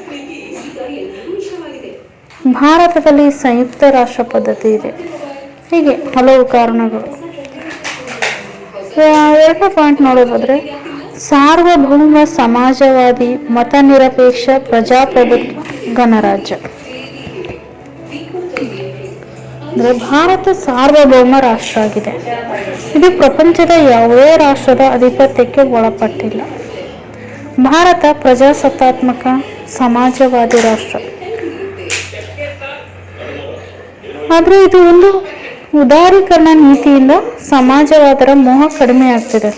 [SPEAKER 1] ಭಾರತದಲ್ಲಿ ಸಂಯುಕ್ತ ರಾಷ್ಟ್ರ ಪದ್ಧತಿ ಇದೆ. ಹೀಗೆ ಹಲವು ಕಾರಣಗಳು. 2ನೇ ಪಾಯಿಂಟ್ ನೋಡೋದಾದ್ರೆ, ಸಾರ್ವಭೌಮ ಸಮಾಜವಾದಿ ಮತ ನಿರಪೇಕ್ಷ ಪ್ರಜಾಪ್ರಭುತ್ವ ಗಣರಾಜ್ಯ. ಅಂದರೆ ಭಾರತ ಸಾರ್ವಭೌಮ ರಾಷ್ಟ್ರ ಆಗಿದೆ. ಇದು ಪ್ರಪಂಚದ ಯಾವುದೇ ರಾಷ್ಟ್ರದ ಆಧಿಪತ್ಯಕ್ಕೆ ಒಳಪಟ್ಟಿಲ್ಲ. ಭಾರತ ಪ್ರಜಾಸತ್ತಾತ್ಮಕ ಸಮಾಜವಾದಿ ರಾಷ್ಟ್ರ. ಆದರೆ ಇದು ಒಂದು ಉದಾರೀಕರಣ ನೀತಿಯಿಂದ ಸಮಾಜವಾದರ ಮೋಹ ಕಡಿಮೆ ಆಗ್ತಿದೆ.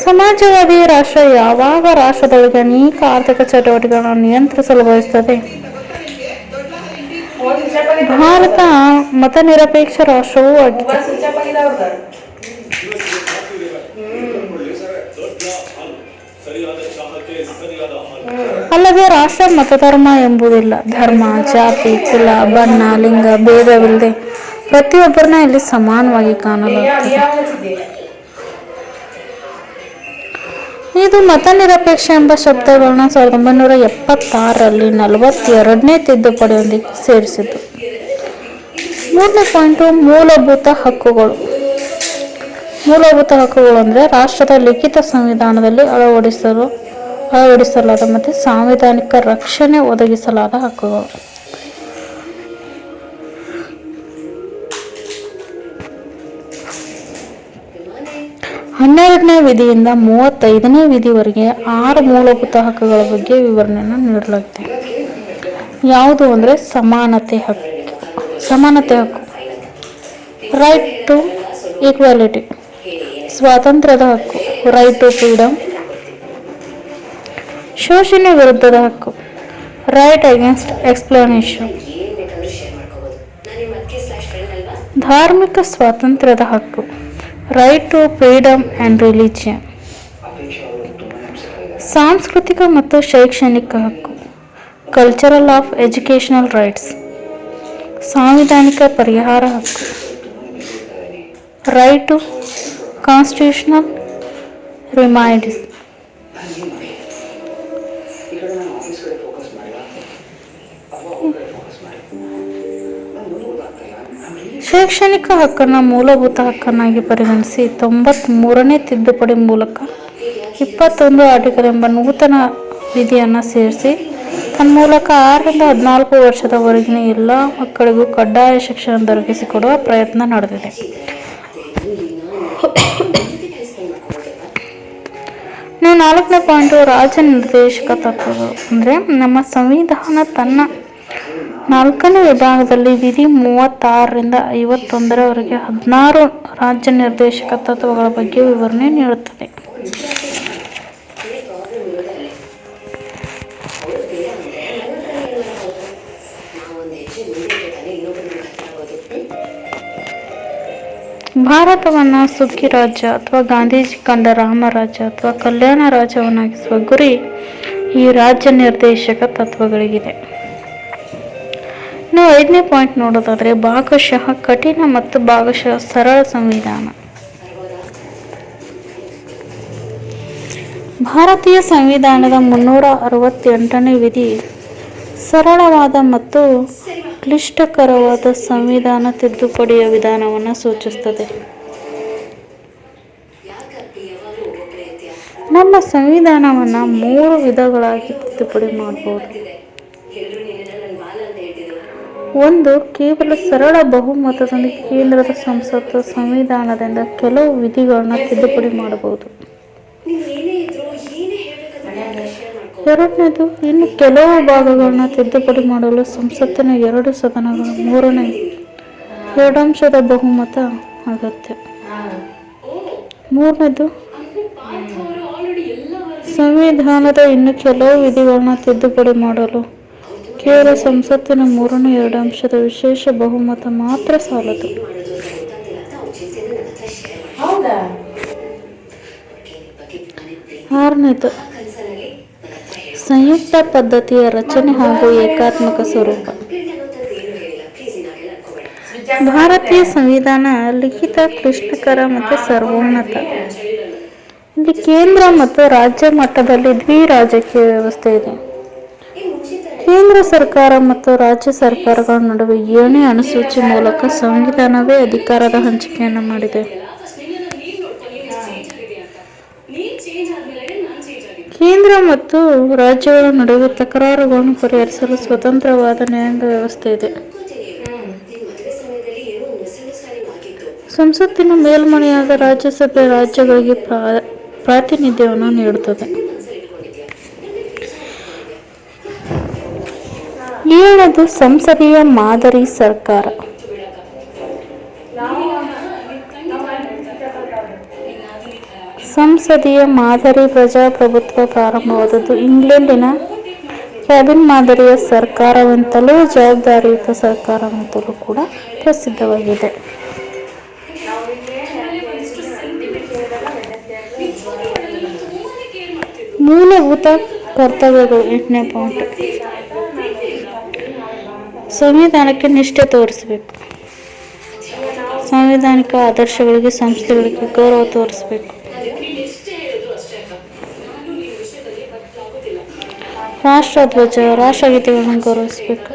[SPEAKER 1] ಸಮಾಜವಾದಿ ರಾಷ್ಟ್ರ ಯಾವಾಗ ರಾಷ್ಟ್ರದೊಳಗೆ ಅನೇಕ ಆರ್ಥಿಕ ಚಟುವಟಿಕೆಗಳನ್ನು ನಿಯಂತ್ರಿಸಲು ಬಯಸುತ್ತದೆ. ಭಾರತ ಮತ ನಿರಪೇಕ್ಷ ರಾಷ್ಟ್ರವೂ ಆಗಿದೆ. ಅಲ್ಲದೆ ರಾಷ್ಟ್ರ ಮತಧರ್ಮ ಎಂಬುದಿಲ್ಲ. ಧರ್ಮ, ಜಾತಿ, ಕುಲ, ಬಣ್ಣ, ಲಿಂಗ ಭೇದವಿಲ್ಲದೆ ಪ್ರತಿಯೊಬ್ಬರನ್ನ ಇಲ್ಲಿ ಸಮಾನವಾಗಿ ಕಾಣಲಾಗುತ್ತದೆ. ಇದು ಮತ ನಿರಪೇಕ್ಷ ಎಂಬ ಶಬ್ದಗಳನ್ನ 1976ರಲ್ಲಿ 42ನೇ ತಿದ್ದುಪಡಿಯೊಂದಿಗೆ ಸೇರಿಸಿತು. 3ನೇ ಪಾಯಿಂಟು ಮೂಲಭೂತ ಹಕ್ಕುಗಳು. ಮೂಲಭೂತ ಹಕ್ಕುಗಳು ಅಂದರೆ ರಾಷ್ಟ್ರದ ಲಿಖಿತ ಸಂವಿಧಾನದಲ್ಲಿ ಅಳವಡಿಸಲಾದ ಮತ್ತು ಸಾಂವಿಧಾನಿಕ ರಕ್ಷಣೆ ಒದಗಿಸಲಾದ ಹಕ್ಕುಗಳು. ಹನ್ನೆರಡನೇ ವಿಧಿಯಿಂದ 35ನೇ ವಿಧಿವರೆಗೆ 6 ಮೂಲಭೂತ ಹಕ್ಕುಗಳ ಬಗ್ಗೆ ವಿವರಣೆಯನ್ನು ನೀಡಲಾಗಿದೆ. ಯಾವುದು ಅಂದರೆ ಸಮಾನತೆ ಹಕ್ಕು, ರೈಟ್ ಟು ಈಕ್ವಾಲಿಟಿ, ಸ್ವಾತಂತ್ರ್ಯದ ಹಕ್ಕು, ರೈಟ್ ಟು ಫ್ರೀಡಮ್, ಶೋಷಣೆ ವಿರುದ್ಧದ ಹಕ್ಕು, ರೈಟ್ ಅಗೇನ್ಸ್ಟ್ ಎಕ್ಸ್ಪ್ಲಾನೇಷನ್, ಧಾರ್ಮಿಕ ಸ್ವಾತಂತ್ರ್ಯದ ಹಕ್ಕು, right to freedom and religion, ಸಾಂಸ್ಕೃತಿಕ ಮತ್ತು ಶೈಕ್ಷಣಿಕ ಹಕ್ಕು, ಕಲ್ಚರಲ್ ಆಫ್ ಎಜುಕೇಷನಲ್ ರೈಟ್ಸ್, ಸಾಂವಿಧಾನಿಕ ಪರಿಹಾರ ಹಕ್ಕು, ರೈಟ್ ಟು ಕಾನ್ಸ್ಟಿಟ್ಯೂಷನಲ್ ರಿಮೈಡೀಸ್. ಶೈಕ್ಷಣಿಕ ಹಕ್ಕನ್ನು ಮೂಲಭೂತ ಹಕ್ಕನ್ನಾಗಿ ಪರಿಗಣಿಸಿ 93ನೇ ತಿದ್ದುಪಡಿ ಮೂಲಕ 21 ಆರ್ಟಿಕಲ್ ಎಂಬ ನೂತನ ವಿಧಿಯನ್ನು ಸೇರಿಸಿ ತನ್ಮೂಲಕ 6ರಿಂದ 14 ವರ್ಷದವರೆಗಿನ ಎಲ್ಲ ಮಕ್ಕಳಿಗೂ ಕಡ್ಡಾಯ ಶಿಕ್ಷಣ ದೊರಕಿಸಿಕೊಡುವ ಪ್ರಯತ್ನ ನಡೆದಿದೆ. ಇನ್ನು 4ನೇ ಪಾಯಿಂಟು ರಾಜ್ಯ ನಿರ್ದೇಶಕ ತತ್ವಗಳು. ಅಂದರೆ ನಮ್ಮ ಸಂವಿಧಾನ ತನ್ನ 4ನೇ ವಿಭಾಗದಲ್ಲಿ ವಿಧಿ 36ರಿಂದ 51ರವರೆಗೆ 16 ರಾಜ್ಯ ನಿರ್ದೇಶಕ ತತ್ವಗಳ ಬಗ್ಗೆ ವಿವರಣೆ ನೀಡುತ್ತದೆ. ಭಾರತವನ್ನು ಸುಗ್ಗಿ ರಾಜ್ಯ ಅಥವಾ ಗಾಂಧೀಜಿ ಕಂಡ ರಾಮರಾಜ್ಯ ಅಥವಾ ಕಲ್ಯಾಣ ರಾಜ್ಯವನ್ನಾಗಿಸುವ ಗುರಿ ಈ ರಾಜ್ಯ ನಿರ್ದೇಶಕ ತತ್ವಗಳಿಗಿದೆ. ಇನ್ನು 5ನೇ ಪಾಯಿಂಟ್ ನೋಡೋದಾದರೆ ಭಾಗಶಃ ಕಠಿಣ ಮತ್ತು ಭಾಗಶಃ ಸರಳ ಸಂವಿಧಾನ. ಭಾರತೀಯ ಸಂವಿಧಾನದ 368ನೇ ವಿಧಿ ಸರಳವಾದ ಮತ್ತು ಕ್ಲಿಷ್ಟಕರವಾದ ಸಂವಿಧಾನ ತಿದ್ದುಪಡಿಯ ವಿಧಾನವನ್ನು ಸೂಚಿಸುತ್ತದೆ. ನಮ್ಮ ಸಂವಿಧಾನವನ್ನು 3 ವಿಧಗಳಾಗಿ ತಿದ್ದುಪಡಿ ಮಾಡಬಹುದು. ಒಂದು ಕೇವಲ ಸರಳ ಬಹುಮತದೊಂದಿಗೆ ಕೇಂದ್ರದ ಸಂಸತ್ತು ಸಂವಿಧಾನದಿಂದ ಕೆಲವು ವಿಧಿಗಳನ್ನ ತಿದ್ದುಪಡಿ ಮಾಡಬಹುದು. ಎರಡನೇದು, ಇನ್ನು ಕೆಲವು ಭಾಗಗಳನ್ನ ತಿದ್ದುಪಡಿ ಮಾಡಲು ಸಂಸತ್ತಿನ ಎರಡು ಸದನಗಳ 2/3 ಬಹುಮತ ಅಗತ್ಯ. ಮೂರನೇದು, ಸಂವಿಧಾನದ ಇನ್ನು ಕೆಲವು ವಿಧಿಗಳನ್ನ ತಿದ್ದುಪಡಿ ಮಾಡಲು ಕೇವಲ ಸಂಸತ್ತಿನ 2/3 ವಿಶೇಷ ಬಹುಮತ ಮಾತ್ರ ಸಾಲದು. ಆರನೇದು, ಸಂಯುಕ್ತ ಪದ್ಧತಿಯ ರಚನೆ ಹಾಗೂ ಏಕಾತ್ಮಕ ಸ್ವರೂಪ. ಭಾರತೀಯ ಸಂವಿಧಾನ ಲಿಖಿತ, ಕ್ಲಿಷ್ಟಕರ ಮತ್ತು ಸರ್ವೋನ್ನತ. ಇಲ್ಲಿ ಕೇಂದ್ರ ಮತ್ತು ರಾಜ್ಯ ಮಟ್ಟದಲ್ಲಿ ದ್ವಿರಾಜಕೀಯ ವ್ಯವಸ್ಥೆ ಇದೆ. ಕೇಂದ್ರ ಸರ್ಕಾರ ಮತ್ತು ರಾಜ್ಯ ಸರ್ಕಾರಗಳ ನಡುವೆ 7ನೇ ಅನುಸೂಚಿ ಮೂಲಕ ಸಂವಿಧಾನವೇ ಅಧಿಕಾರದ ಹಂಚಿಕೆಯನ್ನು ಮಾಡಿದೆ. ಕೇಂದ್ರ ಮತ್ತು ರಾಜ್ಯಗಳ ನಡುವೆ ತಕರಾರುಗಳನ್ನು ಪರಿಹರಿಸಲು ಸ್ವತಂತ್ರವಾದ ನ್ಯಾಯಾಂಗ ವ್ಯವಸ್ಥೆ ಇದೆ. ಸಂಸತ್ತಿನ ಮೇಲ್ಮನೆಯಾದ ರಾಜ್ಯಸಭೆ ರಾಜ್ಯಗಳಿಗೆ ಪ್ರಾತಿನಿಧ್ಯವನ್ನು ನೀಡುತ್ತದೆ. 7ನೇದು, ಸಂಸದೀಯ ಮಾದರಿ ಸರ್ಕಾರ. ಸಂಸದೀಯ ಮಾದರಿ ಪ್ರಜಾಪ್ರಭುತ್ವ ಪ್ರಾರಂಭವಾದದ್ದು ಇಂಗ್ಲೆಂಡಿನ ಕ್ಯಾಬಿನ್ ಮಾದರಿಯ ಸರ್ಕಾರವೆಂತಲೂ ಜವಾಬ್ದಾರಿಯುತ ಸರ್ಕಾರವೆಂತಲೂ ಕೂಡ ಪ್ರಸಿದ್ಧವಾಗಿದೆ. ಮೂಲಭೂತ ಕರ್ತವ್ಯಗಳು. 8ನೇ ಪಾಯಿಂಟ್, ಸಂವಿಧಾನಕ್ಕೆ ನಿಷ್ಠೆ ತೋರಿಸಬೇಕು. ಸಾಂವಿಧಾನಿಕ ಆದರ್ಶಗಳಿಗೆ, ಸಂಸ್ಥೆಗಳಿಗೆ ಗೌರವ ತೋರಿಸಬೇಕು. ರಾಷ್ಟ್ರಧ್ವಜ, ರಾಷ್ಟ್ರಗೀತೆಗಳನ್ನು ಗೌರವಿಸಬೇಕು.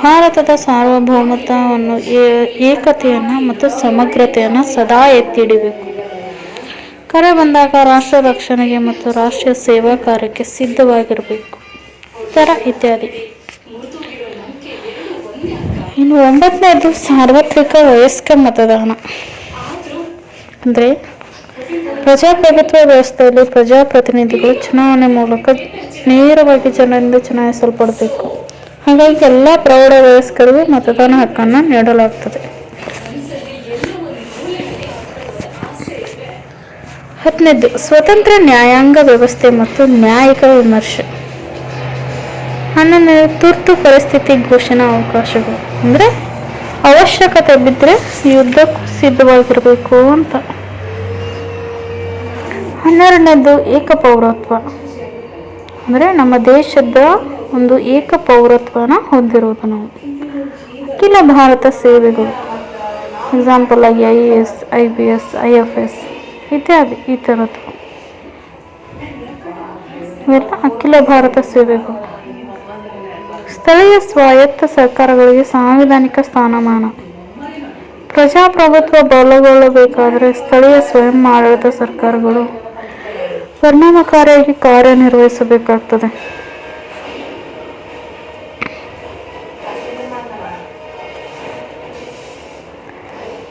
[SPEAKER 1] ಭಾರತದ ಸಾರ್ವಭೌಮತ್ವವನ್ನು, ಏಕತೆಯನ್ನು ಮತ್ತು ಸಮಗ್ರತೆಯನ್ನು ಸದಾ ಎತ್ತಿ ಹಿಡಿಬೇಕು. ಕರೆ ಬಂದಾಗ ರಾಷ್ಟ್ರ ರಕ್ಷಣೆಗೆ ಮತ್ತು ರಾಷ್ಟ್ರೀಯ ಸೇವಾ ಕಾರ್ಯಕ್ಕೆ ಸಿದ್ಧವಾಗಿರಬೇಕು. ಇತ್ಯಾದಿ. ಇನ್ನು 9ನೇದು, ಸಾರ್ವತ್ರಿಕ ವಯಸ್ಕ ಮತದಾನ. ಅಂದರೆ ಪ್ರಜಾಪ್ರಭುತ್ವ ವ್ಯವಸ್ಥೆಯಲ್ಲಿ ಪ್ರಜಾಪ್ರತಿನಿಧಿಗಳು ಚುನಾವಣೆ ಮೂಲಕ ನೇರವಾಗಿ ಜನರಿಂದ ಚುನಾಯಿಸಲ್ಪಡಬೇಕು. ಹಾಗಾಗಿ ಎಲ್ಲ ಪ್ರೌಢ ವಯಸ್ಕರಿಗೂ ಮತದಾನ ಹಕ್ಕನ್ನು ನೀಡಲಾಗುತ್ತದೆ. 10ನೇದು, ಸ್ವತಂತ್ರ ನ್ಯಾಯಾಂಗ ವ್ಯವಸ್ಥೆ ಮತ್ತು ನ್ಯಾಯಿಕ ವಿಮರ್ಶೆ. 11ನೇದು, ತುರ್ತು ಪರಿಸ್ಥಿತಿ ಘೋಷಣಾ ಅವಕಾಶಗಳು. ಅಂದರೆ ಅವಶ್ಯಕತೆ ಬಿದ್ದರೆ ಯುದ್ಧಕ್ಕೂ ಸಿದ್ಧವಾಗಿರಬೇಕು ಅಂತ. 12ನೇದು, ಏಕಪೌರತ್ವ. ಅಂದರೆ ನಮ್ಮ ದೇಶದ ಒಂದು ಏಕ ಪೌರತ್ವನ ಹೊಂದಿರುವುದು ನಾವು. ಅಖಿಲ ಭಾರತ ಸೇವೆಗಳು, ಎಕ್ಸಾಂಪಲ್ ಆಗಿ IAS, IPS, IFS ಇತ್ಯಾದಿ. ಈ ಥರದ್ದು ಇವೆಲ್ಲ ಅಖಿಲ ಭಾರತ ಸೇವೆಗಳು. ಸ್ಥಳೀಯ ಸ್ವಾಯತ್ತ ಸರ್ಕಾರಗಳಿಗೆ ಸಾಂವಿಧಾನಿಕ ಸ್ಥಾನಮಾನ. ಪ್ರಜಾಪ್ರಭುತ್ವ ಬಲಗೊಳ್ಳಬೇಕಾದರೆ ಸ್ಥಳೀಯ ಸ್ವಯಂ ಆಡಳಿತ ಸರ್ಕಾರಗಳು ಪರಿಣಾಮಕಾರಿಯಾಗಿ ಕಾರ್ಯನಿರ್ವಹಿಸಬೇಕಾಗ್ತದೆ.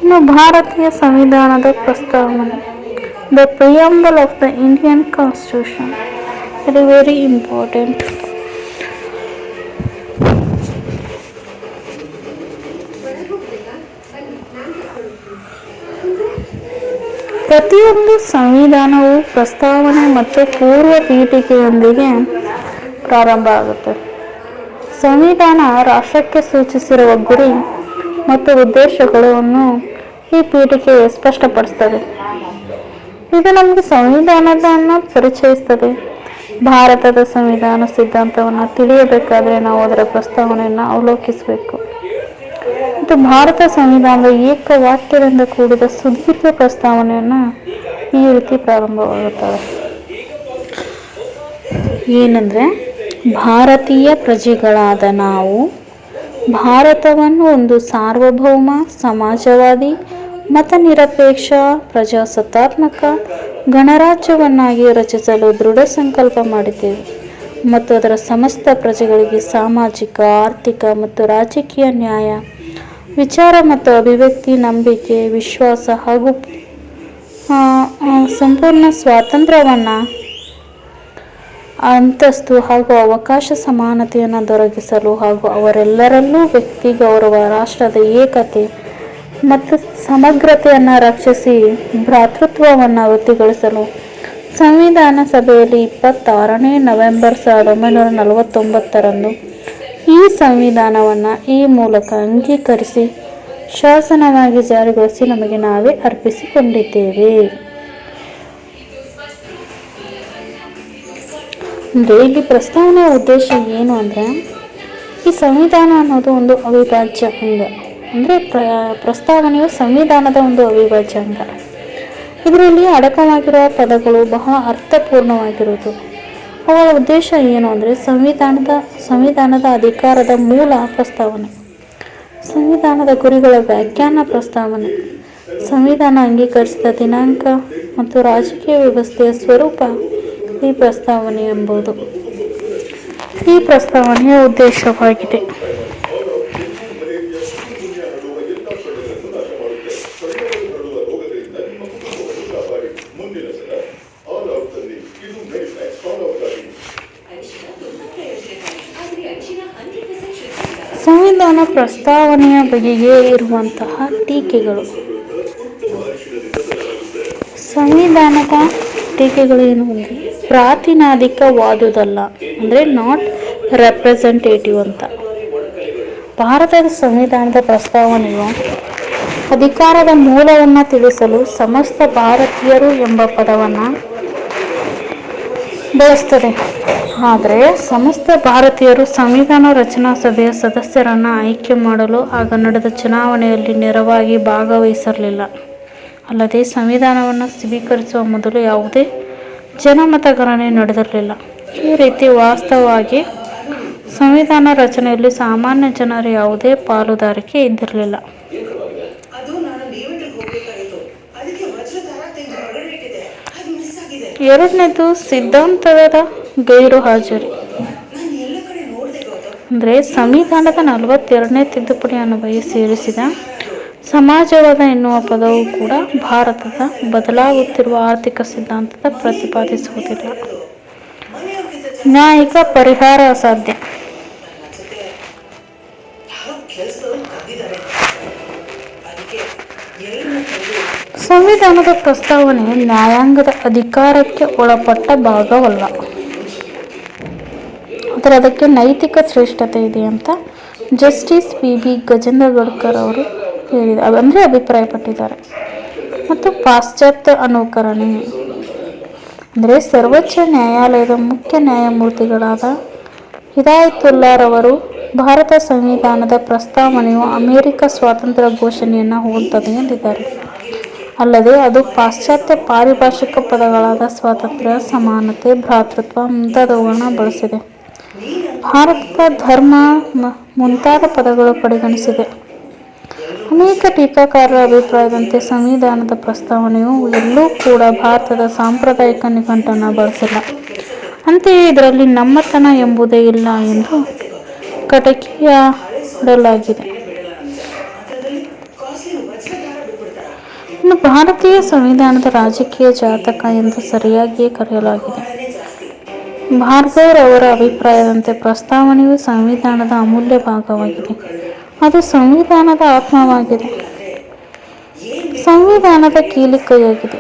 [SPEAKER 1] ಇನ್ನು ಭಾರತೀಯ ಸಂವಿಧಾನದ ಪ್ರಸ್ತಾವನೆ, the preamble of the Indian constitution, it is very important. ಪ್ರತಿಯೊಂದು ಸಂವಿಧಾನವು ಪ್ರಸ್ತಾವನೆ ಮತ್ತು ಪೂರ್ವ ಪೀಠಿಕೆಯೊಂದಿಗೆ ಪ್ರಾರಂಭ ಆಗುತ್ತೆ. ಸಂವಿಧಾನ ರಾಷ್ಟ್ರಕ್ಕೆ ಸೂಚಿಸಿರುವ ಗುರಿ ಮತ್ತು ಉದ್ದೇಶಗಳನ್ನು ಈ ಪೀಠಿಕೆ ಸ್ಪಷ್ಟಪಡಿಸ್ತದೆ. ಇದು ನಮಗೆ ಸಂವಿಧಾನವನ್ನು ಪರಿಚಯಿಸ್ತದೆ. ಭಾರತದ ಸಂವಿಧಾನ ಸಿದ್ಧಾಂತವನ್ನು ತಿಳಿಯಬೇಕಾದರೆ ನಾವು ಅದರ ಪ್ರಸ್ತಾವನೆಯನ್ನು ಅವಲೋಕಿಸಬೇಕು. ಮತ್ತು ಭಾರತ ಸಂವಿಧಾನದ ಏಕವಾಕ್ಯದಿಂದ ಕೂಡಿದ ಸುದೀರ್ಘ ಪ್ರಸ್ತಾವನೆಯನ್ನು ಈ ರೀತಿ ಪ್ರಾರಂಭವಾಗುತ್ತದೆ. ಏನಂದರೆ, ಭಾರತೀಯ ಪ್ರಜೆಗಳಾದ ನಾವು ಭಾರತವನ್ನು ಒಂದು ಸಾರ್ವಭೌಮ, ಸಮಾಜವಾದಿ, ಮತನಿರಪೇಕ್ಷ, ಪ್ರಜಾಸತ್ತಾತ್ಮಕ ಗಣರಾಜ್ಯವನ್ನಾಗಿ ರಚಿಸಲು ದೃಢ ಸಂಕಲ್ಪ ಮಾಡಿದ್ದೇವೆ ಮತ್ತು ಅದರ ಸಮಸ್ತ ಪ್ರಜೆಗಳಿಗೆ ಸಾಮಾಜಿಕ, ಆರ್ಥಿಕ ಮತ್ತು ರಾಜಕೀಯ ನ್ಯಾಯ, ವಿಚಾರ ಮತ್ತು ಅಭಿವ್ಯಕ್ತಿ, ನಂಬಿಕೆ, ವಿಶ್ವಾಸ ಹಾಗೂ ಸಂಪೂರ್ಣ ಸ್ವಾತಂತ್ರ್ಯವನ್ನು, ಅಂತಸ್ತು ಹಾಗೂ ಅವಕಾಶ ಸಮಾನತೆಯನ್ನು ದೊರಕಿಸಲು ಹಾಗೂ ಅವರೆಲ್ಲರಲ್ಲೂ ವ್ಯಕ್ತಿ ಗೌರವ, ರಾಷ್ಟ್ರದ ಏಕತೆ ಮತ್ತು ಸಮಗ್ರತೆಯನ್ನು ರಕ್ಷಿಸಿ ಭ್ರಾತೃತ್ವವನ್ನು ವೃತ್ತಿಗೊಳಿಸಲು ಸಂವಿಧಾನ ಸಭೆಯಲ್ಲಿ 26ನೇ ನವೆಂಬರ್ 1949ರಂದು ಈ ಸಂವಿಧಾನವನ್ನು ಈ ಮೂಲಕ ಅಂಗೀಕರಿಸಿ ಶಾಸನವಾಗಿ ಜಾರಿಗೊಳಿಸಿ ನಮಗೆ ನಾವೇ ಅರ್ಪಿಸಿಕೊಂಡಿದ್ದೇವೆ. ಅಂದರೆ ಇಲ್ಲಿ ಪ್ರಸ್ತಾವನೆಯ ಉದ್ದೇಶ ಏನು ಅಂದರೆ, ಈ ಸಂವಿಧಾನ ಅನ್ನೋದು ಒಂದು ಅವಿಭಾಜ್ಯ ಅಂಗ. ಅಂದರೆ ಪ್ರಸ್ತಾವನೆಯು ಸಂವಿಧಾನದ ಒಂದು ಅವಿಭಾಜ್ಯ ಅಂಗ. ಇದರಲ್ಲಿ ಅಡಕವಾಗಿರುವ ಪದಗಳು ಬಹಳ ಅರ್ಥಪೂರ್ಣವಾಗಿರುವುದು. ಅವರ ಉದ್ದೇಶ ಏನು ಅಂದರೆ, ಸಂವಿಧಾನದ ಅಧಿಕಾರದ ಮೂಲ ಪ್ರಸ್ತಾವನೆ, ಸಂವಿಧಾನದ ಗುರಿಗಳ ವ್ಯಾಖ್ಯಾನ ಪ್ರಸ್ತಾವನೆ, ಸಂವಿಧಾನ ಅಂಗೀಕರಿಸಿದ ದಿನಾಂಕ ಮತ್ತು ರಾಜಕೀಯ ವ್ಯವಸ್ಥೆಯ ಸ್ವರೂಪ ಈ ಪ್ರಸ್ತಾವನೆ ಎಂಬುದು ಈ ಪ್ರಸ್ತಾವನೆಯ ಉದ್ದೇಶವಾಗಿದೆ. ಸಂವಿಧಾನ ಪ್ರಸ್ತಾವನೆಯ ಬಗೆಗೆ ಇರುವಂತಹ ಟೀಕೆಗಳು. ಸಂವಿಧಾನದ ಟೀಕೆಗಳೇನು ಅಂದರೆ, ಪ್ರಾತಿನಿಧಿಕವಾದುದಲ್ಲ, ಅಂದರೆ ನಾಟ್ ರೆಪ್ರೆಸೆಂಟೇಟಿವ್ ಅಂತ. ಭಾರತದ ಸಂವಿಧಾನದ ಪ್ರಸ್ತಾವನೆಯು ಅಧಿಕಾರದ ಮೂಲವನ್ನು ತಿಳಿಸಲು ಸಮಸ್ತ ಭಾರತೀಯರು ಎಂಬ ಪದವನ್ನು ಬಳಸ್ತದೆ. ಆದರೆ ಸಮಸ್ತ ಭಾರತೀಯರು ಸಂವಿಧಾನ ರಚನಾ ಸಭೆಯ ಸದಸ್ಯರನ್ನು ಆಯ್ಕೆ ಮಾಡಲು ಆಗ ನಡೆದ ಚುನಾವಣೆಯಲ್ಲಿ ನೇರವಾಗಿ ಭಾಗವಹಿಸಿರಲಿಲ್ಲ. ಅಲ್ಲದೆ ಸಂವಿಧಾನವನ್ನು ಸ್ವೀಕರಿಸುವ ಮೊದಲು ಯಾವುದೇ ಜನಮತಗಣನೆ ನಡೆದಿರಲಿಲ್ಲ. ಈ ರೀತಿ ವಾಸ್ತವವಾಗಿ ಸಂವಿಧಾನ ರಚನೆಯಲ್ಲಿ ಸಾಮಾನ್ಯ ಜನರ ಯಾವುದೇ ಪಾಲುದಾರಿಕೆ ಇದ್ದಿರಲಿಲ್ಲ. ಎರಡನೇದು ಸಿದ್ಧಾಂತದ ಗೈರು ಹಾಜರಿ. ಅಂದರೆ ಸಂವಿಧಾನದ 42ನೇ ತಿದ್ದುಪಡಿಯನ್ನು ಸೇರಿಸಿದ ಸಮಾಜವಾದ ಎನ್ನುವ ಪದವು ಕೂಡ ಭಾರತದ ಬದಲಾಗುತ್ತಿರುವ ಆರ್ಥಿಕ ಸಿದ್ಧಾಂತದ ಪ್ರತಿಪಾದಿಸುವುದಿಲ್ಲ. ನ್ಯಾಯಿಕ ಪರಿಹಾರ ಅಸಾಧ್ಯ. ಸಂವಿಧಾನದ ಪ್ರಸ್ತಾವನೆ ನ್ಯಾಯಾಂಗದ ಅಧಿಕಾರಕ್ಕೆ ಒಳಪಟ್ಟ ಭಾಗವಲ್ಲ. ಅದಕ್ಕೆ ನೈತಿಕ ಶ್ರೇಷ್ಠತೆ ಇದೆ ಅಂತ ಜಸ್ಟಿಸ್ ಬಿ ಗಜೇಂದ್ರಗಡ್ಕರ್ ಅವರು ಅಭಿಪ್ರಾಯಪಟ್ಟಿದ್ದಾರೆ. ಮತ್ತು ಪಾಶ್ಚಾತ್ಯ ಅನುಕರಣೆ ಅಂದರೆ ಸರ್ವೋಚ್ಚ ನ್ಯಾಯಾಲಯದ ಮುಖ್ಯ ನ್ಯಾಯಮೂರ್ತಿಗಳಾದ ಹಿದಾಯತುಲ್ಲಾರವರು ಭಾರತ ಸಂವಿಧಾನದ ಪ್ರಸ್ತಾವನೆಯು ಅಮೆರಿಕ ಸ್ವಾತಂತ್ರ್ಯ ಘೋಷಣೆಯನ್ನು ಹೋಲುತ್ತದೆ ಎಂದಿದ್ದಾರೆ. ಅಲ್ಲದೆ ಅದು ಪಾಶ್ಚಾತ್ಯ ಪಾರಿಭಾಷಿಕ ಪದಗಳಾದ ಸ್ವಾತಂತ್ರ್ಯ, ಸಮಾನತೆ, ಭ್ರಾತೃತ್ವ ಮುಂತಾದವುಗಳನ್ನು ಬಳಸಿದೆ. ಭಾರತದ ಧರ್ಮ ಮುಂತಾದ ಪದಗಳು ಕಡೆಗಣಿಸಿದೆ. ಅನೇಕ ಟೀಕಾಕಾರರ ಅಭಿಪ್ರಾಯದಂತೆ ಸಂವಿಧಾನದ ಪ್ರಸ್ತಾವನೆಯು ಎಲ್ಲೂ ಕೂಡ ಭಾರತದ ಸಾಂಪ್ರದಾಯಿಕ ನಿಘಂಟನ್ನು ಬಳಸಿಲ್ಲ. ಅಂತೆಯೇ ಇದರಲ್ಲಿ ನಮ್ಮತನ ಎಂಬುದೇ ಇಲ್ಲ ಎಂದು ಕಟಕಿಯಾಡಲಾಗಿದೆ. ಇನ್ನು ಭಾರತೀಯ ಸಂವಿಧಾನದ ರಾಜಕೀಯ ಜಾತಕ ಎಂದು ಸರಿಯಾಗಿಯೇ ಕರೆಯಲಾಗಿದೆ. ಭಾರ್ಗವ್ ಅವರ ಅಭಿಪ್ರಾಯದಂತೆ ಪ್ರಸ್ತಾವನೆಯು ಸಂವಿಧಾನದ ಅಮೂಲ್ಯ ಭಾಗವಾಗಿದೆ. ಅದು ಸಂವಿಧಾನದ ಆತ್ಮವಾಗಿದೆ, ಸಂವಿಧಾನದ ಕೀಲಿಕೈಯಾಗಿದೆ.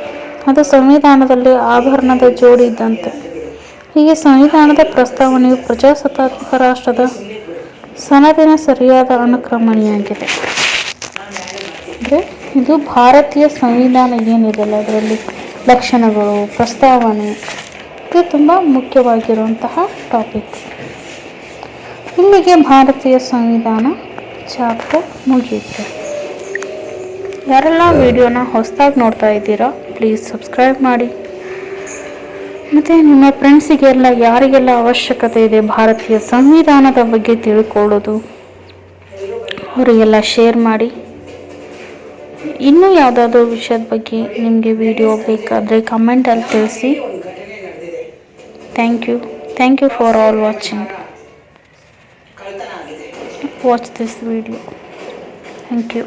[SPEAKER 1] ಅದು ಸಂವಿಧಾನದಲ್ಲಿ ಆಭರಣದ ಜೋಡಿ ಇದ್ದಂತೆ. ಹೀಗೆ ಸಂವಿಧಾನದ ಪ್ರಸ್ತಾವನೆಯು ಪ್ರಜಾಸತ್ತಾತ್ಮಕ ರಾಷ್ಟ್ರದ ಸನದಿನ ಸರಿಯಾದ ಅನುಕ್ರಮಣಿಯಾಗಿದೆ. ಅಂದರೆ ಇದು ಭಾರತೀಯ ಸಂವಿಧಾನ ಏನಿದೆಯಲ್ಲ, ಅದರಲ್ಲಿ ಲಕ್ಷಣಗಳು, ಪ್ರಸ್ತಾವನೆ, ಇದು ತುಂಬ ಮುಖ್ಯವಾಗಿರುವಂತಹ ಟಾಪಿಕ್. ಇಲ್ಲಿಗೆ ಭಾರತೀಯ ಸಂವಿಧಾನ ಚಾಪ್ಟರ್ ಮುಗಿಯುತ್ತೆ. ಯಾರೆಲ್ಲ ವಿಡಿಯೋನ ಹೊಸದಾಗಿ ನೋಡ್ತಾ ಇದ್ದೀರಾ, ಪ್ಲೀಸ್ ಸಬ್ಸ್ಕ್ರೈಬ್ ಮಾಡಿ. ಮತ್ತು ನಿಮ್ಮ ಫ್ರೆಂಡ್ಸಿಗೆಲ್ಲ ಯಾರಿಗೆಲ್ಲ ಅವಶ್ಯಕತೆ ಇದೆ ಭಾರತೀಯ ಸಂವಿಧಾನದ ಬಗ್ಗೆ ತಿಳ್ಕೊಳ್ಳೋದು, ಅವರಿಗೆಲ್ಲ ಶೇರ್ ಮಾಡಿ. ಇನ್ನೂ ಯಾವುದಾದ್ರೂ ವಿಷಯದ ಬಗ್ಗೆ ನಿಮಗೆ ವಿಡಿಯೋ ಬೇಕಾದರೆ ಕಮೆಂಟಲ್ಲಿ ತಿಳಿಸಿ. Thank you. Thank you for all watching. Watch this video. Thank you.